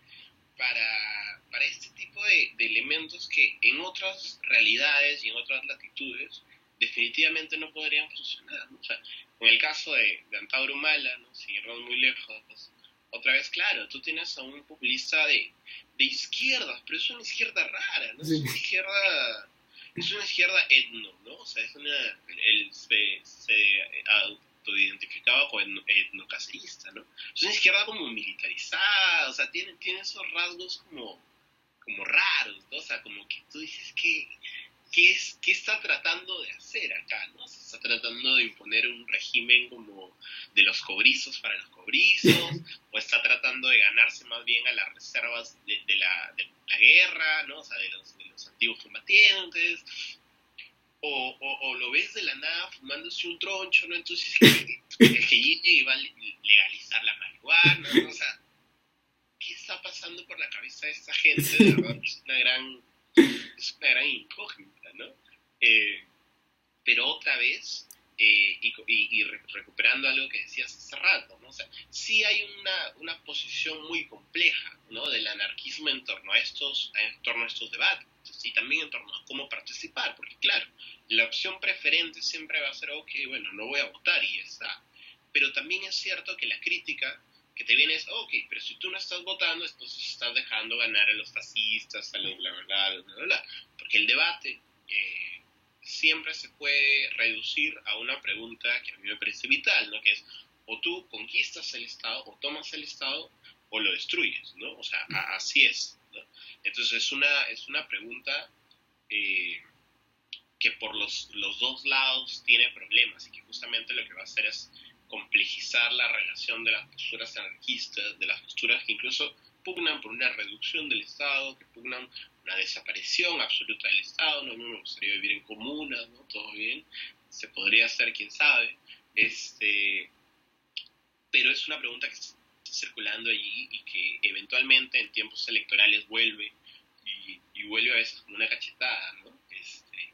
para este tipo de elementos que en otras realidades y en otras latitudes definitivamente no podrían funcionar, ¿no? O sea, en el caso de Antauro Humala, ¿no? Si irnos muy lejos, otra vez, claro, tú tienes a un populista de izquierdas, pero es una izquierda rara, ¿no? sí. Es una izquierda etno, ¿no? O sea, él se autoidentificaba como etnocacerista, ¿no? Es una izquierda como militarizada, o sea, tiene esos rasgos como raros, ¿no? O sea, como que tú dices que ¿qué está tratando de hacer acá, ¿no? Se está tratando de imponer un régimen como de los cobrizos para los cobrizos, o está tratando de ganarse más bien a las reservas de la guerra, ¿no? O sea, de los antiguos combatientes, o lo ves de la nada fumándose un troncho, ¿no? Entonces, que llegue y va a legalizar la marihuana, ¿no? O sea, ¿qué está pasando por la cabeza de esta gente? De verdad, es una gran incógnita, ¿no? Eh, pero otra vez, y recuperando algo que decías hace rato, ¿no? O sea, sí hay una posición muy compleja, ¿no? Del anarquismo en torno a estos debates, y también en torno a cómo participar, porque claro, la opción preferente siempre va a ser, ok, bueno, no voy a votar y ya está. Pero también es cierto que la crítica que te vienes, ok, pero si tú no estás votando, entonces estás dejando ganar a los fascistas, a los bla, bla, bla, bla, bla, bla. Porque el debate siempre se puede reducir a una pregunta que a mí me parece vital, ¿no? Que es, o tú conquistas el Estado, o tomas el Estado, o lo destruyes, ¿no? O sea, así es, ¿no? Entonces es una pregunta que por los dos lados tiene problemas y que justamente lo que va a hacer es complejizar la relación de las posturas anarquistas, de las posturas que incluso pugnan por una reducción del Estado, que pugnan una desaparición absoluta del Estado. No, no me gustaría vivir en comunas, ¿no? Todo bien, se podría hacer, quién sabe, pero es una pregunta que está circulando allí y que eventualmente en tiempos electorales vuelve y vuelve a veces como una cachetada, ¿no?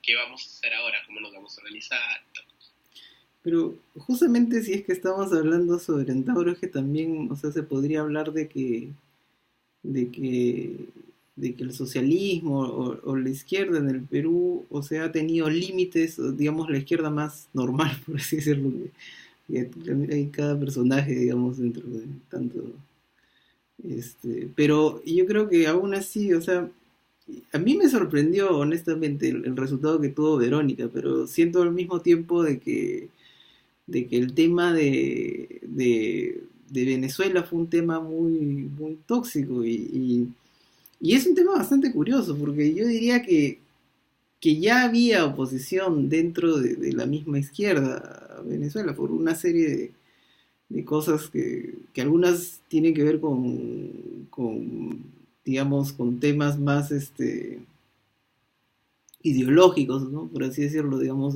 ¿Qué vamos a hacer ahora? ¿Cómo nos vamos a organizar? Pero justamente si es que estamos hablando sobre Centauro, es que también, o sea, se podría hablar de que, de que el socialismo o la izquierda en el Perú, o sea, ha tenido límites, digamos, la izquierda más normal, por así decirlo, que hay cada personaje, digamos, dentro de tanto, pero yo creo que aún así, o sea, a mí me sorprendió honestamente el resultado que tuvo Verónica, pero siento al mismo tiempo de que el tema de Venezuela fue un tema muy, muy tóxico y es un tema bastante curioso, porque yo diría que ya había oposición dentro de la misma izquierda a Venezuela por una serie de cosas que algunas tienen que ver digamos, con temas más ideológicos, ¿no? Por así decirlo, digamos,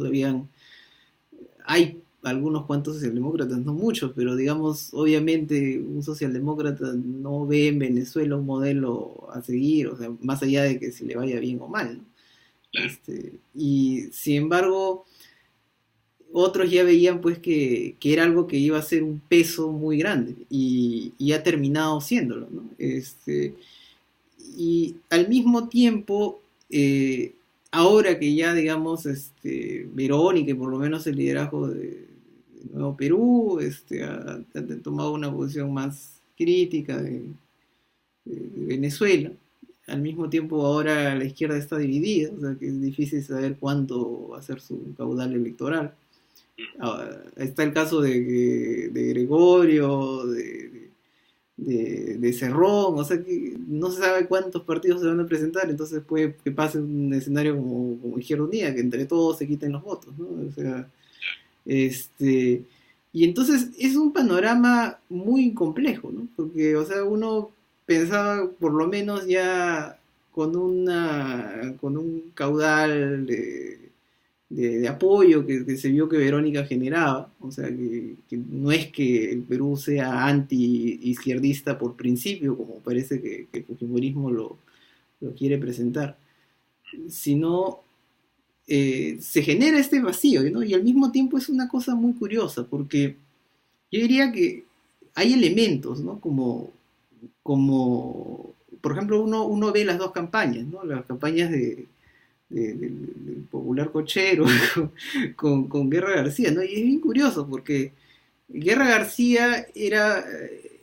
hay algunos cuantos socialdemócratas, no muchos, pero digamos, obviamente un socialdemócrata no ve en Venezuela un modelo a seguir, o sea, más allá de que se le vaya bien o mal, ¿no? Claro. Y sin embargo, otros ya veían pues que era algo que iba a ser un peso muy grande y ha terminado siéndolo, ¿no? Y al mismo tiempo, ahora que ya, digamos, Verónica y por lo menos el liderazgo de Nuevo Perú, ha tomado una posición más crítica de Venezuela. Al mismo tiempo, ahora la izquierda está dividida, o sea que es difícil saber cuánto va a ser su caudal electoral. Está el caso de Gregorio, de Cerrón, o sea que no se sabe cuántos partidos se van a presentar, entonces puede que pase un escenario como Izquierda Unida, que entre todos se quiten los votos, ¿no? O sea, y entonces es un panorama muy complejo, ¿no? Porque, o sea, uno pensaba por lo menos ya con un caudal de apoyo que se vio que Verónica generaba, o sea, que no es que el Perú sea anti-izquierdista por principio, como parece que el fujimorismo lo quiere presentar, sino se genera este vacío, ¿no? Y al mismo tiempo es una cosa muy curiosa, porque yo diría que hay elementos, ¿no? Como por ejemplo, uno ve las dos campañas, ¿no? Las campañas del popular cochero con Guerra García, ¿no? Y es bien curioso porque Guerra García era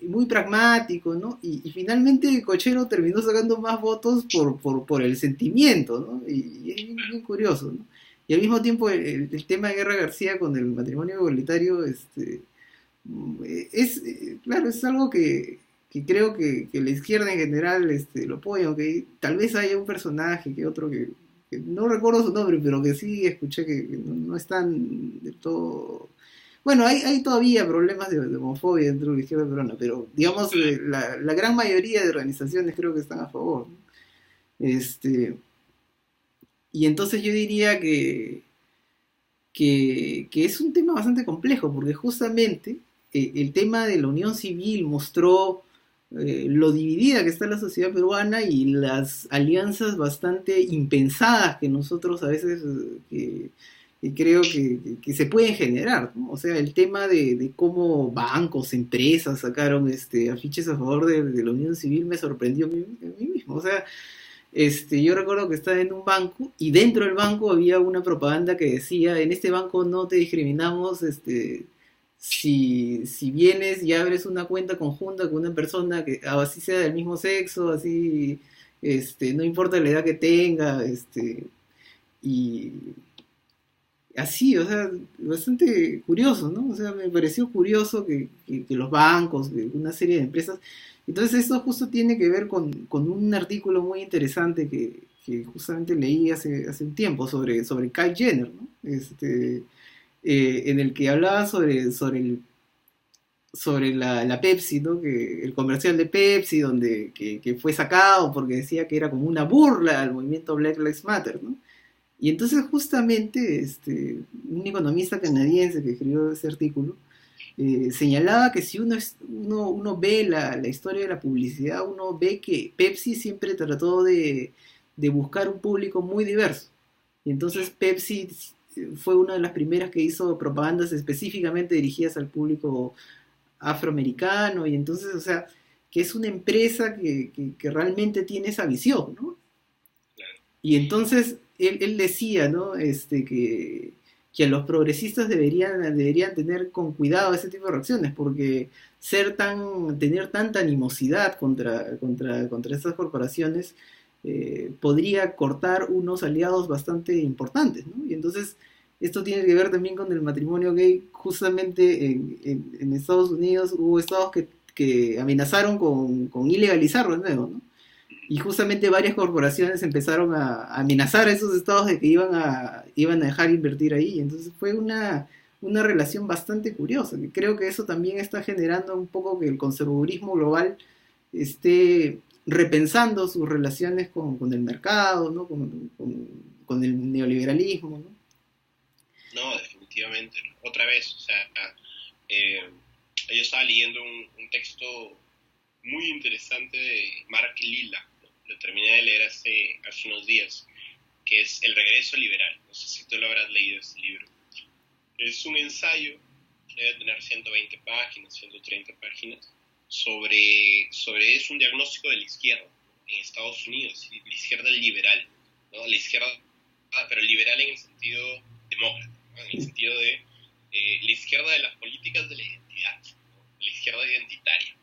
muy pragmático, ¿no? Y finalmente Cochero terminó sacando más votos por el sentimiento, ¿no? Y es bien, bien curioso, ¿no? Y al mismo tiempo el tema de Guerra García con el matrimonio igualitario, claro, es algo que creo que la izquierda en general lo apoya, aunque tal vez haya un personaje que otro que no recuerdo su nombre, pero que sí escuché que no están del todo. Bueno, hay todavía problemas de homofobia dentro de la izquierda peruana, pero digamos la gran mayoría de organizaciones creo que están a favor, ¿no? Y entonces yo diría que es un tema bastante complejo, porque justamente el tema de la unión civil mostró lo dividida que está la sociedad peruana y las alianzas bastante impensadas que nosotros a veces que creo que se pueden generar, ¿no? O sea, el tema de cómo bancos, empresas sacaron afiches a favor de la unión civil me sorprendió a mí mismo. O sea, yo recuerdo que estaba en un banco y dentro del banco había una propaganda que decía, en este banco no te discriminamos, si vienes y abres una cuenta conjunta con una persona que así sea del mismo sexo, así, no importa la edad que tenga, y así, o sea, bastante curioso, ¿no? O sea, me pareció curioso que los bancos, que una serie de empresas. Entonces, esto justo tiene que ver con un artículo muy interesante que justamente leí hace un tiempo sobre Kyle Jenner, ¿no? En el que hablaba sobre la Pepsi, ¿no? Que el comercial de Pepsi, donde que fue sacado porque decía que era como una burla al movimiento Black Lives Matter, ¿no? Y entonces justamente un economista canadiense que escribió ese artículo señalaba que si uno ve la historia de la publicidad, uno ve que Pepsi siempre trató de buscar un público muy diverso. Y entonces Pepsi fue una de las primeras que hizo propagandas específicamente dirigidas al público afroamericano, y entonces, o sea, que es una empresa que realmente tiene esa visión, ¿no? Y entonces él decía, ¿no? Que a los progresistas deberían tener con cuidado ese tipo de reacciones, porque tener tanta animosidad contra estas corporaciones podría cortar unos aliados bastante importantes, ¿no? Y entonces esto tiene que ver también con el matrimonio gay. Justamente en Estados Unidos hubo estados que amenazaron con ilegalizarlo de nuevo, ¿no? Y justamente varias corporaciones empezaron a amenazar a esos estados de que iban a dejar invertir ahí. Entonces fue una relación bastante curiosa, que creo que eso también está generando un poco que el conservadurismo global esté repensando sus relaciones con el mercado, ¿no? Con el neoliberalismo, ¿no? No, definitivamente. Otra vez, o sea, eh, yo estaba leyendo un texto muy interesante de Mark Lilla, ¿no? Lo terminé de leer hace unos días, que es El regreso liberal. No sé si tú lo habrás leído ese libro. Es un ensayo, debe tener 120 páginas, 130 páginas, es un diagnóstico de la izquierda en Estados Unidos, y la izquierda liberal, ¿no? La izquierda, pero liberal en el sentido demócrata, ¿no? En el sentido de la izquierda de las políticas de la identidad, ¿no? La izquierda identitaria.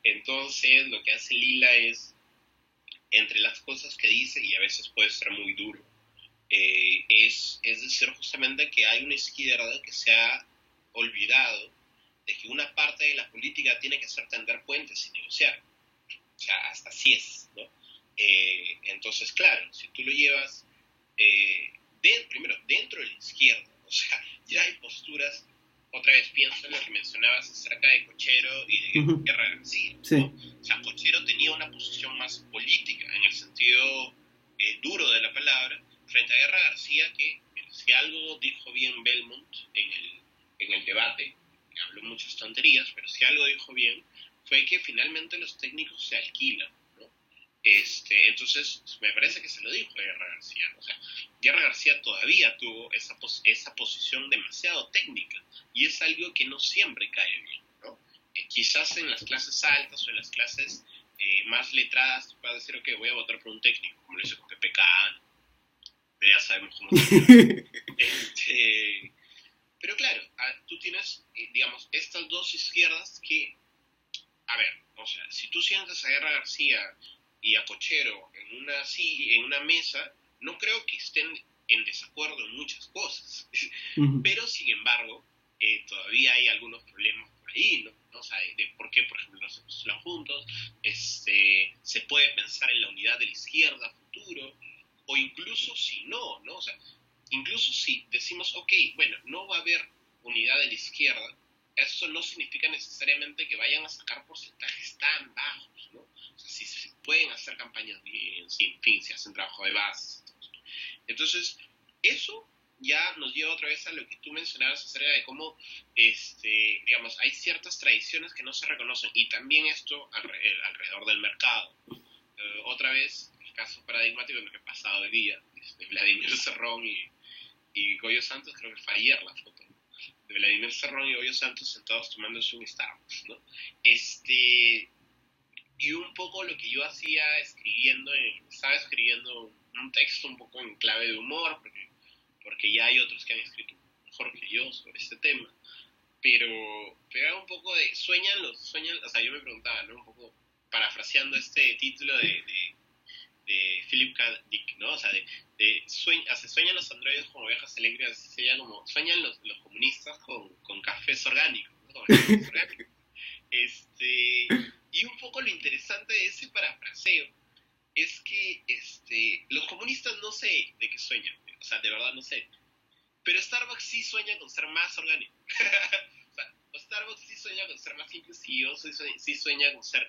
Entonces, lo que hace Lila es, entre las cosas que dice, y a veces puede ser muy duro, es decir justamente que hay una izquierda que se ha olvidado de que una parte de la política tiene que ser tender puentes y negociar. O sea, hasta así es, ¿no? Entonces, claro, si tú lo llevas, primero, dentro de la izquierda, o sea, ya hay posturas. Otra vez pienso en lo que mencionabas acerca de Cochero y de Guerra García, ¿no? Sí. O sea, Cochero tenía una posición más política, en el sentido duro de la palabra, frente a Guerra García, que si algo dijo bien Belmont en el debate, que habló muchas tonterías, pero si algo dijo bien, fue que finalmente los técnicos se alquilan, ¿no? Entonces, me parece que se lo dijo a Guerra García, ¿no? O sea, Guerra García todavía tuvo esa posición demasiado técnica, y es algo que no siempre cae bien, ¿no? Quizás en las clases altas o en las clases más letradas tú puedas decir, ok, voy a votar por un técnico, como lo hizo con PPK, ya sabemos cómo terminó. Pero claro, tú tienes, digamos, estas dos izquierdas que, a ver, o sea, si tú sientas a Guerra García y a Cochero en una mesa, no creo que estén en desacuerdo en muchas cosas. Pero, sin embargo, todavía hay algunos problemas por ahí, ¿no? O sea, de por qué, por ejemplo, no se postulan juntos. Se puede pensar en la unidad de la izquierda futuro, o incluso si no, ¿no? O sea, incluso si decimos, ok, bueno, no va a haber unidad de la izquierda, eso no significa necesariamente que vayan a sacar porcentajes tan bajos, ¿no? O sea, si pueden hacer campañas bien, si, en fin, si hacen trabajo de base. Entonces, eso ya nos lleva otra vez a lo que tú mencionabas acerca de cómo, digamos, hay ciertas tradiciones que no se reconocen, y también esto alrededor del mercado. Otra vez, el caso paradigmático de lo que pasado hoy día, de Vladimir Cerrón y Goyo Santos, creo que fue ayer la foto, ¿no? De Vladimir Cerrón y Goyo Santos sentados tomándose un Starbucks, ¿no? Y un poco lo que yo hacía estaba escribiendo un texto un poco en clave de humor, porque ya hay otros que han escrito mejor que yo sobre este tema, pero era un poco de, o sea, yo me preguntaba, ¿no? Un poco parafraseando este título de Philip K. Dick, ¿no? O sea, se sueñan los androides como ovejas eléctricas, sería como, sueñan los comunistas con cafés orgánicos, ¿no? Con alimentos orgánicos. Y un poco lo interesante de ese parafraseo es que los comunistas no sé de qué sueñan, o sea, de verdad no sé, pero Starbucks sí sueña con ser más orgánico. O sea, Starbucks sí sueña con ser más inclusivo, sí sueña con ser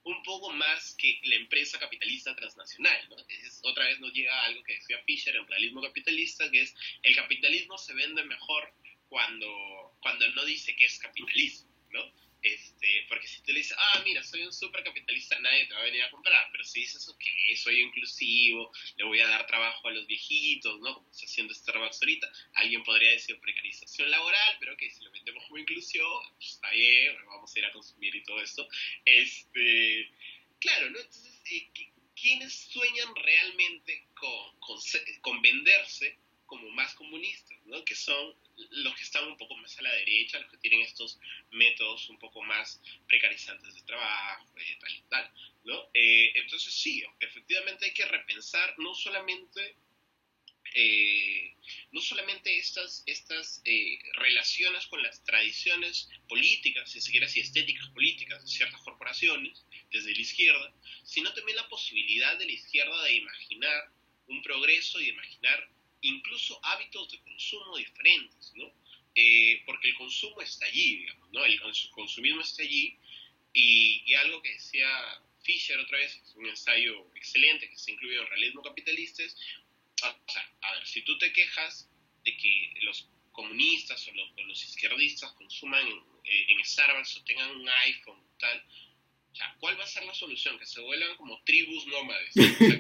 un poco más que la empresa capitalista transnacional, ¿no? Otra vez nos llega algo que decía Fisher en Realismo Capitalista, que es el capitalismo se vende mejor cuando no dice que es capitalismo, ¿no? Porque si tú le dices, mira, soy un supercapitalista, nadie te va a venir a comprar, pero si dices, ok, soy inclusivo, le voy a dar trabajo a los viejitos, ¿no? Como está haciendo Starbucks ahorita, alguien podría decir precarización laboral, pero ok, si lo vendemos como inclusión, pues está bien, vamos a ir a consumir y todo esto. Claro, ¿no? Entonces, ¿quiénes sueñan realmente con venderse como más comunistas, ¿no? Que son los que están un poco más a la derecha, los que tienen estos métodos un poco más precarizantes de trabajo y tal y tal, ¿no? Entonces sí, efectivamente hay que repensar no solamente estas relaciones con las tradiciones políticas, si se quiere así, estéticas políticas de ciertas corporaciones, desde la izquierda, sino también la posibilidad de la izquierda de imaginar un progreso y de imaginar incluso hábitos de consumo diferentes, ¿no? Porque el consumo está allí, digamos, ¿no? El consumismo está allí, y algo que decía Fisher otra vez, es un ensayo excelente que se incluye en Realismo Capitalista, o sea, a ver, si tú te quejas de que los comunistas o los izquierdistas consuman en Starbucks o tengan un iPhone tal, o sea, ¿cuál va a ser la solución? Que se vuelvan como tribus nómades, ¿no? O sea,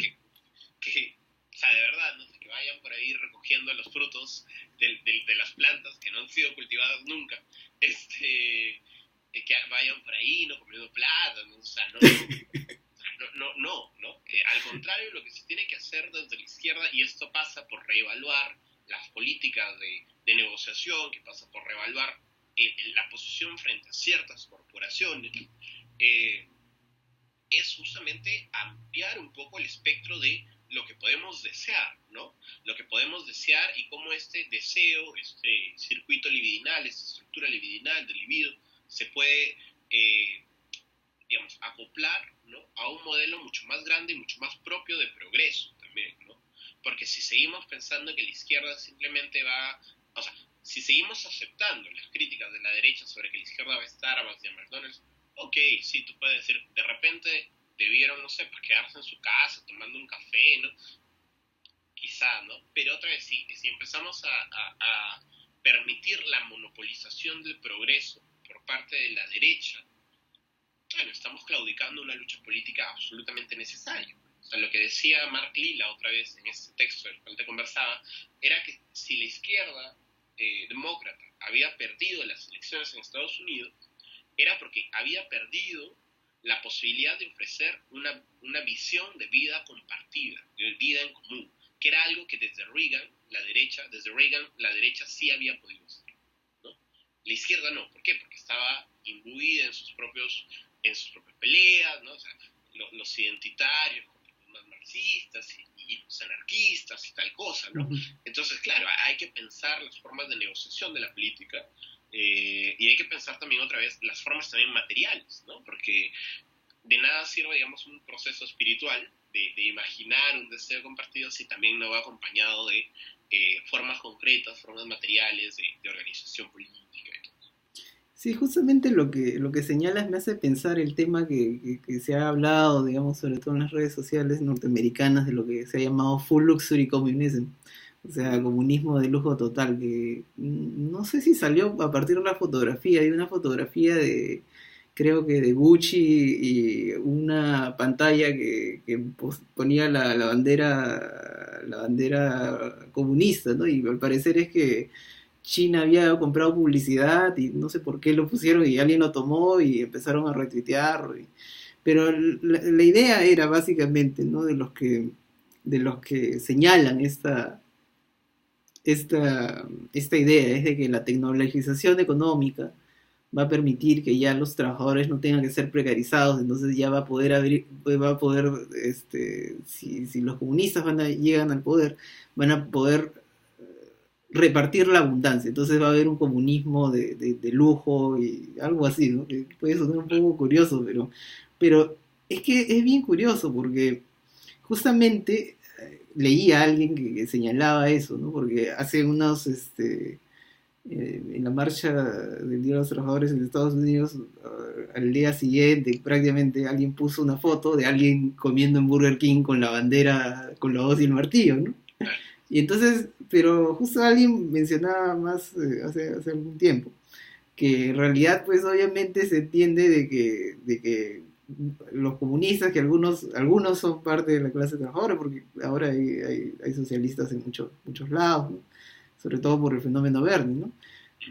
o sea, de verdad, ¿no? Que vayan por ahí recogiendo los frutos de las plantas que no han sido cultivadas nunca, que vayan por ahí, no comiendo plátanos, o sea, no. Al contrario, lo que se tiene que hacer desde la izquierda, y esto pasa por reevaluar las políticas de negociación, que pasa por reevaluar la posición frente a ciertas corporaciones, es justamente ampliar un poco el espectro de lo que podemos desear, ¿no? Lo que podemos desear y cómo este deseo, este circuito libidinal, esta estructura libidinal del libido, se puede, digamos, acoplar, ¿no? A un modelo mucho más grande y mucho más propio de progreso también, ¿no? Porque si seguimos pensando que la izquierda simplemente va, o sea, si seguimos aceptando las críticas de la derecha sobre que la izquierda va a Starbucks y a McDonald's, ok, sí, tú puedes decir, de repente debieron, no sé, pues quedarse en su casa tomando un café, ¿no? Quizá, ¿no? Pero otra vez, si empezamos a permitir la monopolización del progreso por parte de la derecha, bueno, estamos claudicando una lucha política absolutamente necesaria. O sea, lo que decía Mark Lilla otra vez en este texto del cual te conversaba, era que si la izquierda demócrata había perdido las elecciones en Estados Unidos, era porque había perdido la posibilidad de ofrecer una visión de vida compartida, de vida en común, que era algo que desde Reagan la derecha sí había podido hacer, ¿no? La izquierda no. ¿Por qué? Porque estaba imbuida en sus propias peleas, ¿no? O sea, los identitarios contra los más marxistas y los anarquistas y tal cosa, ¿no? Entonces, claro, hay que pensar las formas de negociación de la política, y hay que pensar también otra vez las formas también materiales, ¿no? Porque de nada sirve, digamos, un proceso espiritual de imaginar un deseo compartido si también no va acompañado de formas concretas, formas materiales de organización política y todo. Sí, justamente lo que señalas me hace pensar el tema que se ha hablado, digamos, sobre todo en las redes sociales norteamericanas, de lo que se ha llamado Full Luxury Communism, o sea, comunismo de lujo total, que no sé si salió a partir de una fotografía, hay una fotografía de, creo que de Gucci y una pantalla que ponía la bandera comunista, ¿no? Y al parecer es que China había comprado publicidad y no sé por qué lo pusieron y alguien lo tomó y empezaron a retuitear. Pero la idea era básicamente, ¿no? De los que señalan esta idea, es de que la tecnologización económica va a permitir que ya los trabajadores no tengan que ser precarizados, entonces ya va a poder abrir, va a poder, si los comunistas llegan al poder, van a poder repartir la abundancia, entonces va a haber un comunismo de lujo y algo así, ¿no? Que puede sonar un poco curioso, pero es que es bien curioso porque justamente leí a alguien que señalaba eso, ¿no? Porque hace unos, en la marcha del Día de los Trabajadores en Estados Unidos, al día siguiente prácticamente alguien puso una foto de alguien comiendo en Burger King con la bandera, con la hoz y el martillo, ¿no? Y entonces, pero justo alguien mencionaba más hace algún tiempo, que en realidad pues obviamente se entiende de que los comunistas, que algunos son parte de la clase trabajadora, porque ahora hay socialistas en muchos lados, ¿no? Sobre todo por el fenómeno Bernie, ¿no?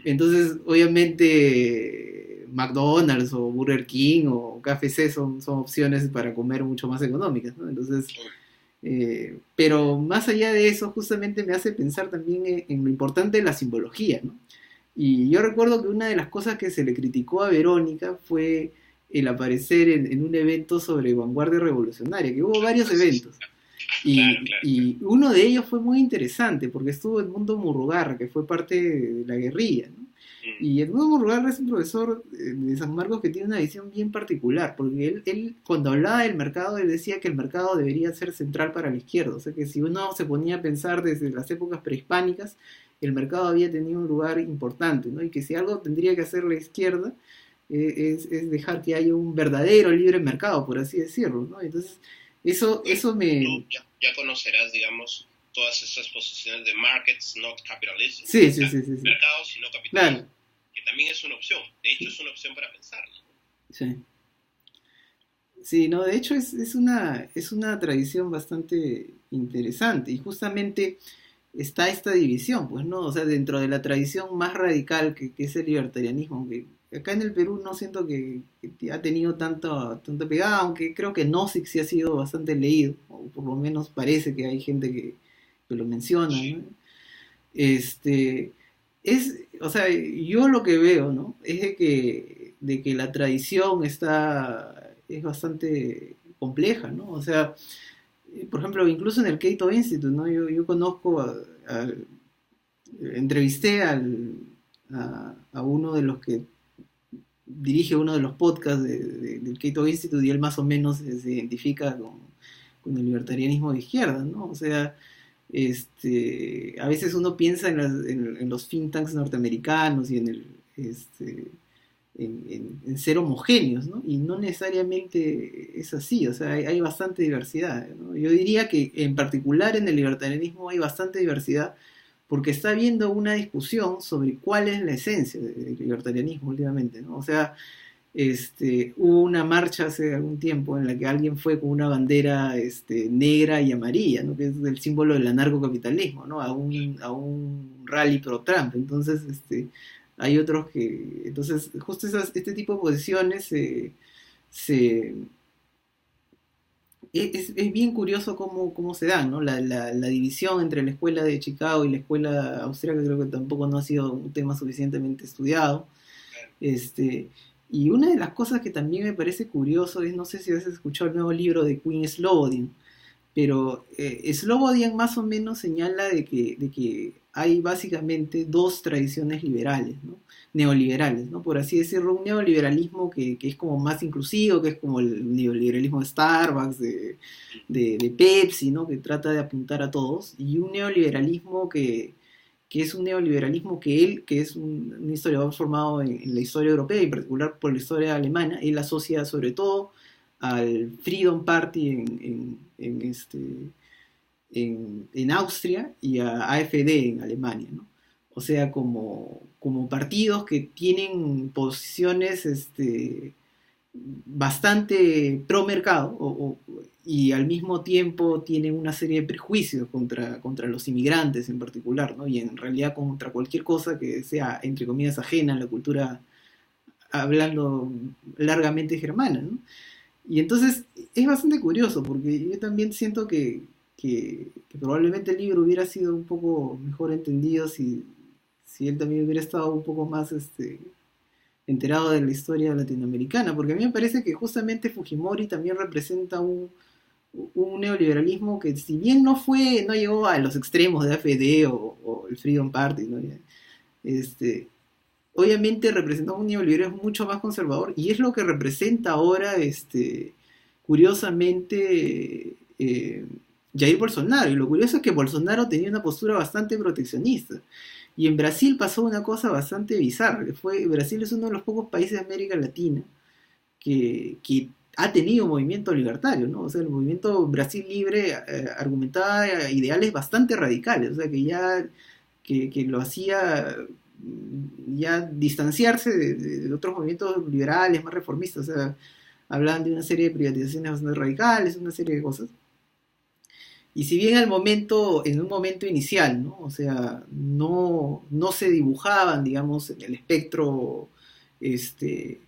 Entonces, obviamente, McDonald's o Burger King o KFC son opciones para comer mucho más económicas, ¿no? Entonces, pero más allá de eso, justamente me hace pensar también en lo importante de la simbología, ¿no? Y yo recuerdo que una de las cosas que se le criticó a Verónica fue el aparecer en un evento sobre vanguardia revolucionaria, que hubo varios eventos. Y uno de ellos fue muy interesante, porque estuvo Edmundo Murrugarra, que fue parte de la guerrilla, ¿no? Y Edmundo Murrugarra es un profesor de San Marcos que tiene una visión bien particular, porque él cuando hablaba del mercado, él decía que el mercado debería ser central para la izquierda, o sea que si uno se ponía a pensar desde las épocas prehispánicas, el mercado había tenido un lugar importante, ¿no? Y que si algo tendría que hacer la izquierda, es dejar que haya un verdadero libre mercado, por así decirlo, ¿no? Entonces, eso me... Tú ya conocerás, digamos, todas estas posiciones de markets, not capitalism. Sí, o sea, sí. mercados y no capitalismo. Claro. Que también es una opción. De hecho, es una opción para pensarlo. Sí. Sí, no, de hecho es una tradición bastante interesante y justamente está esta división, pues, ¿no? O sea, dentro de la tradición más radical que es el libertarianismo, aunque acá en el Perú no siento que ha tenido tanta pegada, aunque creo que Nozick sí ha sido bastante leído, o por lo menos parece que hay gente que lo menciona, ¿no? Este, o sea, yo lo que veo, ¿no? Es de que la tradición es bastante compleja, ¿no? O sea, por ejemplo, incluso en el Cato Institute, ¿no? Yo conozco, entrevisté a uno de los que dirige uno de los podcasts del Cato Institute y él más o menos se identifica con el libertarianismo de izquierda, ¿no? O sea, a veces uno piensa en los think tanks norteamericanos y en ser homogéneos, ¿no? Y no necesariamente es así, o sea, hay bastante diversidad, ¿no? Yo diría que en particular en el libertarianismo hay bastante diversidad porque está habiendo una discusión sobre cuál es la esencia del libertarianismo últimamente, ¿no? O sea, hubo una marcha hace algún tiempo en la que alguien fue con una bandera negra y amarilla, ¿no? Que es el símbolo del anarcocapitalismo, ¿no? A un rally pro Trump. Entonces, hay otros que... Entonces, justo este tipo de posiciones se, es bien curioso cómo se dan, ¿no? La división entre la escuela de Chicago y la escuela austríaca creo que tampoco no ha sido un tema suficientemente estudiado. Y una de las cosas que también me parece curioso es, no sé si has escuchado el nuevo libro de Queen Slobodian, pero Slobodian más o menos señala de que hay básicamente dos tradiciones liberales, ¿no? Neoliberales, ¿no? Por así decirlo, un neoliberalismo que es como más inclusivo, que es como el neoliberalismo de Starbucks, de Pepsi, ¿no? Que trata de apuntar a todos, y un neoliberalismo que es un neoliberalismo que es un historiador formado en la historia europea y en particular por la historia alemana. Él asocia sobre todo al Freedom Party en Austria y a AfD en Alemania, ¿no? O sea, como partidos que tienen posiciones bastante pro mercado y al mismo tiempo tienen una serie de prejuicios contra los inmigrantes en particular, ¿no? Y en realidad contra cualquier cosa que sea, entre comillas, ajena a la cultura, hablando largamente germana, ¿no? Y entonces es bastante curioso porque yo también siento que que probablemente el libro hubiera sido un poco mejor entendido si él también hubiera estado un poco más enterado de la historia latinoamericana, porque a mí me parece que justamente Fujimori también representa un neoliberalismo que si bien no llegó a los extremos de AfD o el Freedom Party, ¿no? Este, obviamente representaba un neoliberalismo mucho más conservador y es lo que representa ahora, curiosamente, Jair Bolsonaro. Y lo curioso es que Bolsonaro tenía una postura bastante proteccionista. Y en Brasil pasó una cosa bastante bizarra. Brasil es uno de los pocos países de América Latina que ha tenido un movimiento libertario, ¿no? O sea, el movimiento Brasil Libre argumentaba ideales bastante radicales, o sea, que lo hacía ya distanciarse de otros movimientos liberales, más reformistas, o sea, hablaban de una serie de privatizaciones bastante radicales, una serie de cosas. Y si bien en un momento inicial, ¿no? O sea, no se dibujaban, digamos, en el espectro este,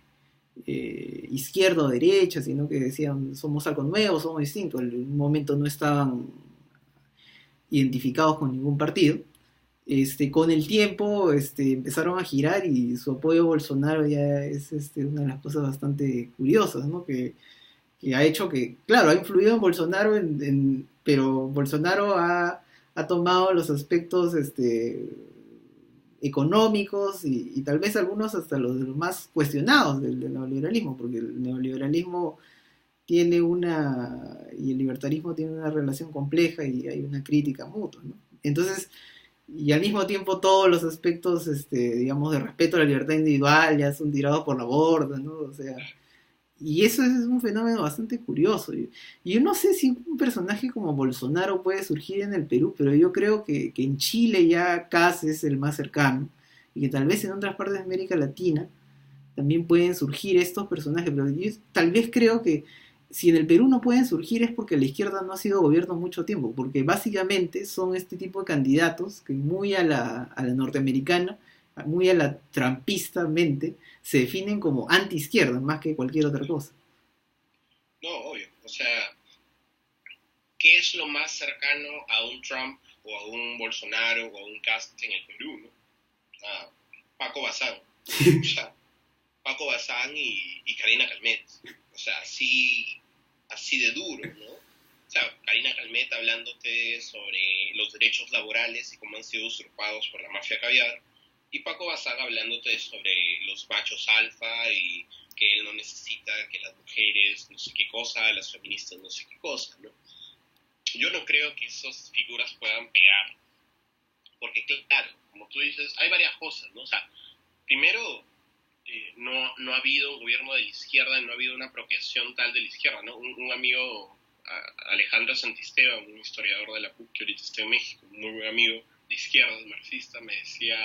izquierda o derecha, sino que decían somos algo nuevo, somos distintos. En un momento no estaban identificados con ningún partido. Con el tiempo empezaron a girar y su apoyo a Bolsonaro ya es una de las cosas bastante curiosas, ¿no? Que ha hecho que, claro, ha influido en Bolsonaro, pero Bolsonaro ha tomado los aspectos económicos y tal vez algunos hasta los más cuestionados del neoliberalismo, porque el neoliberalismo y el libertarismo tiene una relación compleja y hay una crítica mutua, ¿no? Entonces, y al mismo tiempo todos los aspectos, digamos, de respeto a la libertad individual ya son tirados por la borda, ¿no? O sea, y eso es un fenómeno bastante curioso. Y yo no sé si un personaje como Bolsonaro puede surgir en el Perú, pero yo creo que en Chile ya Kast es el más cercano, y que tal vez en otras partes de América Latina también pueden surgir estos personajes, pero yo tal vez creo que si en el Perú no pueden surgir es porque la izquierda no ha sido gobierno mucho tiempo, porque básicamente son este tipo de candidatos que muy a la norteamericana, muy a la trampista mente, se definen como anti-izquierda más que cualquier otra cosa. No, obvio. O sea, ¿qué es lo más cercano a un Trump o a un Bolsonaro o a un Cast en el Perú, ¿no? Paco Bazán. O sea, Paco Bazán y Karina Calmet. O sea, así de duro, ¿no? O sea, Karina Calmet hablándote sobre los derechos laborales y cómo han sido usurpados por la mafia caviar, y Paco Bazán hablándote sobre los machos alfa y que él no necesita que las mujeres no sé qué cosa, las feministas no sé qué cosa, ¿no? Yo no creo que esas figuras puedan pegar, porque claro, como tú dices, hay varias cosas, ¿no? O sea, primero, no ha habido un gobierno de la izquierda, no ha habido una apropiación tal de la izquierda, ¿no? Un amigo, Alejandro Santisteban, un historiador de la PUC que ahorita está en México, un muy buen amigo de izquierda, marxista, me decía,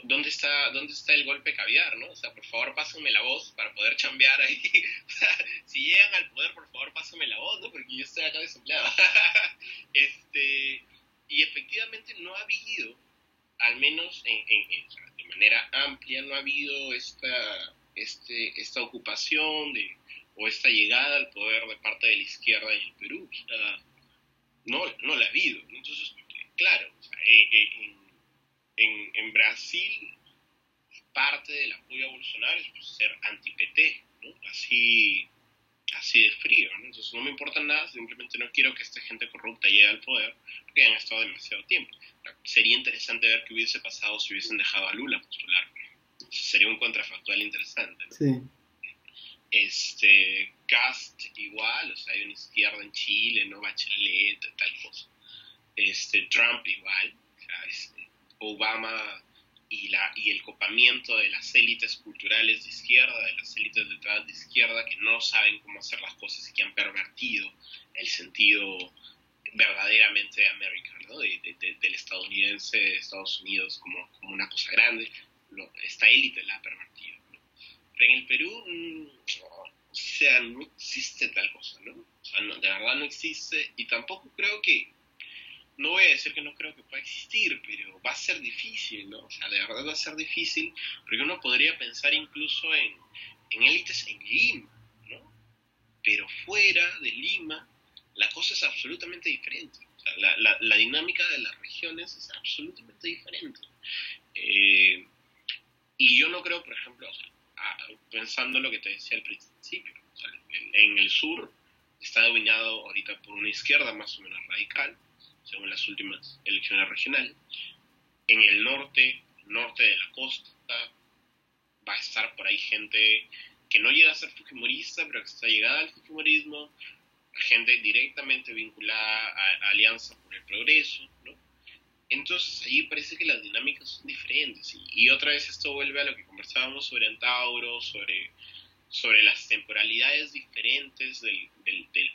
¿dónde está el golpe caviar, no? O sea, por favor, pásenme la voz para poder chambear ahí. O sea, si llegan al poder, por favor, pásenme la voz, ¿no? Porque yo estoy acá desempleado. Y efectivamente no ha habido, al menos de manera amplia, no ha habido esta ocupación o esta llegada al poder de parte de la izquierda en el Perú. O sea, no la ha habido. Entonces, claro, o sea, en Brasil parte del apoyo a Bolsonaro es pues, ser anti-PT, ¿no? Así de frío, ¿no? Entonces no me importa nada, simplemente no quiero que esta gente corrupta llegue al poder porque han estado demasiado tiempo. Sería interesante ver qué hubiese pasado si hubiesen dejado a Lula postular. Sería un contrafactual interesante, ¿no? Sí. Cast igual, o sea, hay una izquierda en Chile, ¿no? Bachelet, tal cosa. Trump igual, o sea, Obama y el copamiento de las élites culturales de izquierda, de las élites de izquierda que no saben cómo hacer las cosas y que han pervertido el sentido verdaderamente de América, ¿no? Del estadounidense, de Estados Unidos como una cosa grande. Esta élite la ha pervertido, ¿no? Pero en el Perú, o sea, no existe tal cosa, ¿no? O sea, de verdad no existe, y tampoco creo que, no voy a decir que no creo que pueda existir, pero va a ser difícil, ¿no? O sea, de verdad va a ser difícil, porque uno podría pensar incluso en élites en Lima, ¿no? Pero fuera de Lima, la cosa es absolutamente diferente. O sea, la dinámica de las regiones es absolutamente diferente. Eh, y yo no creo, por ejemplo, o sea, pensando lo que te decía al principio, o sea, en el sur está dominado ahorita por una izquierda más o menos radical, según las últimas elecciones regionales. En el norte de la costa, va a estar por ahí gente que no llega a ser fujimorista, pero que está llegada al fujimorismo, gente directamente vinculada a Alianza por el Progreso, ¿no? Entonces ahí parece que las dinámicas son diferentes. Y otra vez esto vuelve a lo que conversábamos sobre Antauro, sobre las temporalidades diferentes del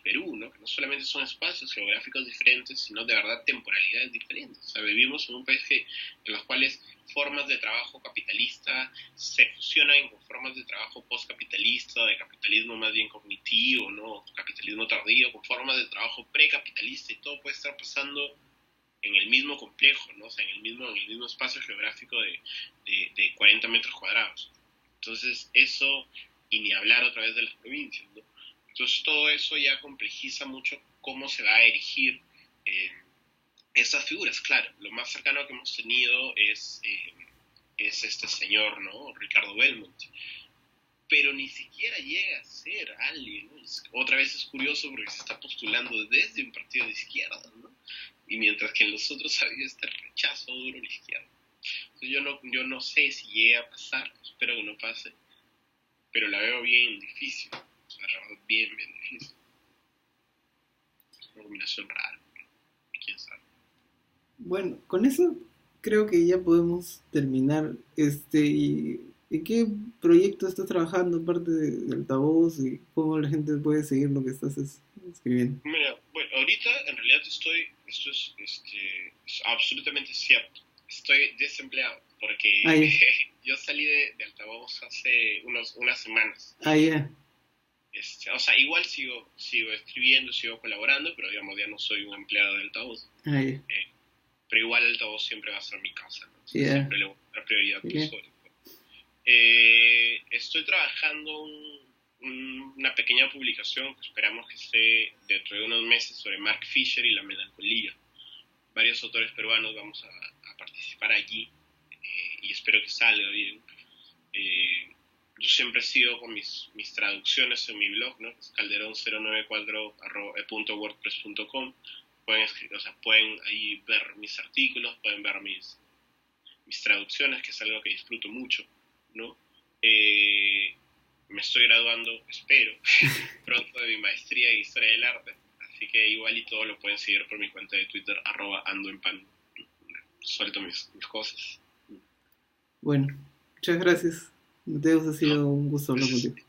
Perú, ¿no? Que no solamente son espacios geográficos diferentes, sino de verdad temporalidades diferentes. O sea, vivimos en un país en los cuales formas de trabajo capitalista se fusionan con formas de trabajo postcapitalista, de capitalismo más bien cognitivo, ¿no? Capitalismo tardío, con formas de trabajo precapitalista, y todo puede estar pasando en el mismo complejo, ¿no? O sea, en el mismo espacio geográfico de 40 metros cuadrados. Entonces, eso, y ni hablar otra vez de las provincias, ¿no? Entonces, todo eso ya complejiza mucho cómo se va a erigir estas figuras. Claro, lo más cercano que hemos tenido es este señor, ¿no? Ricardo Belmont. Pero ni siquiera llega a ser alguien, ¿no? Otra vez es curioso porque se está postulando desde un partido de izquierda, ¿no? Y mientras que en los otros ha habido este rechazo duro a la izquierda. Entonces yo no sé si llega a pasar, espero que no pase, pero la veo bien difícil, o sea, la verdad bien difícil. Es una combinación rara, quién sabe. Bueno, con eso creo que ya podemos terminar. ¿Y qué proyecto estás trabajando aparte de altavoz y cómo la gente puede seguir lo que estás escribiendo? Mira, bueno, ahorita en realidad esto es absolutamente cierto. Estoy desempleado porque Ah, ya. yo salí de altavoz hace unas semanas. Ah, ya. O sea, igual sigo escribiendo, sigo colaborando, pero digamos, ya no soy un empleado de altavoz. Ah, ya. Pero igual altavoz siempre va a ser mi casa, ¿no? O sea, Ya. siempre le voy a dar prioridad por Ya. sobre todo. Estoy trabajando una pequeña publicación que esperamos que esté dentro de unos meses sobre Mark Fisher y la melancolía. Varios autores peruanos vamos a participar allí y espero que salga bien. Yo siempre sigo con mis traducciones en mi blog, ¿no? Es calderon094.wordpress.com. Pueden escribir, o sea, pueden ahí ver mis artículos, pueden ver mis traducciones, que es algo que disfruto mucho, ¿no? Me estoy graduando, espero, pronto de mi maestría en Historia del Arte, así que igual y todo lo pueden seguir por mi cuenta de Twitter, @andoenpan. Suelto mis cosas. Bueno, muchas gracias. Mateus, ha ¿No? sido un gusto hablar Pues, contigo.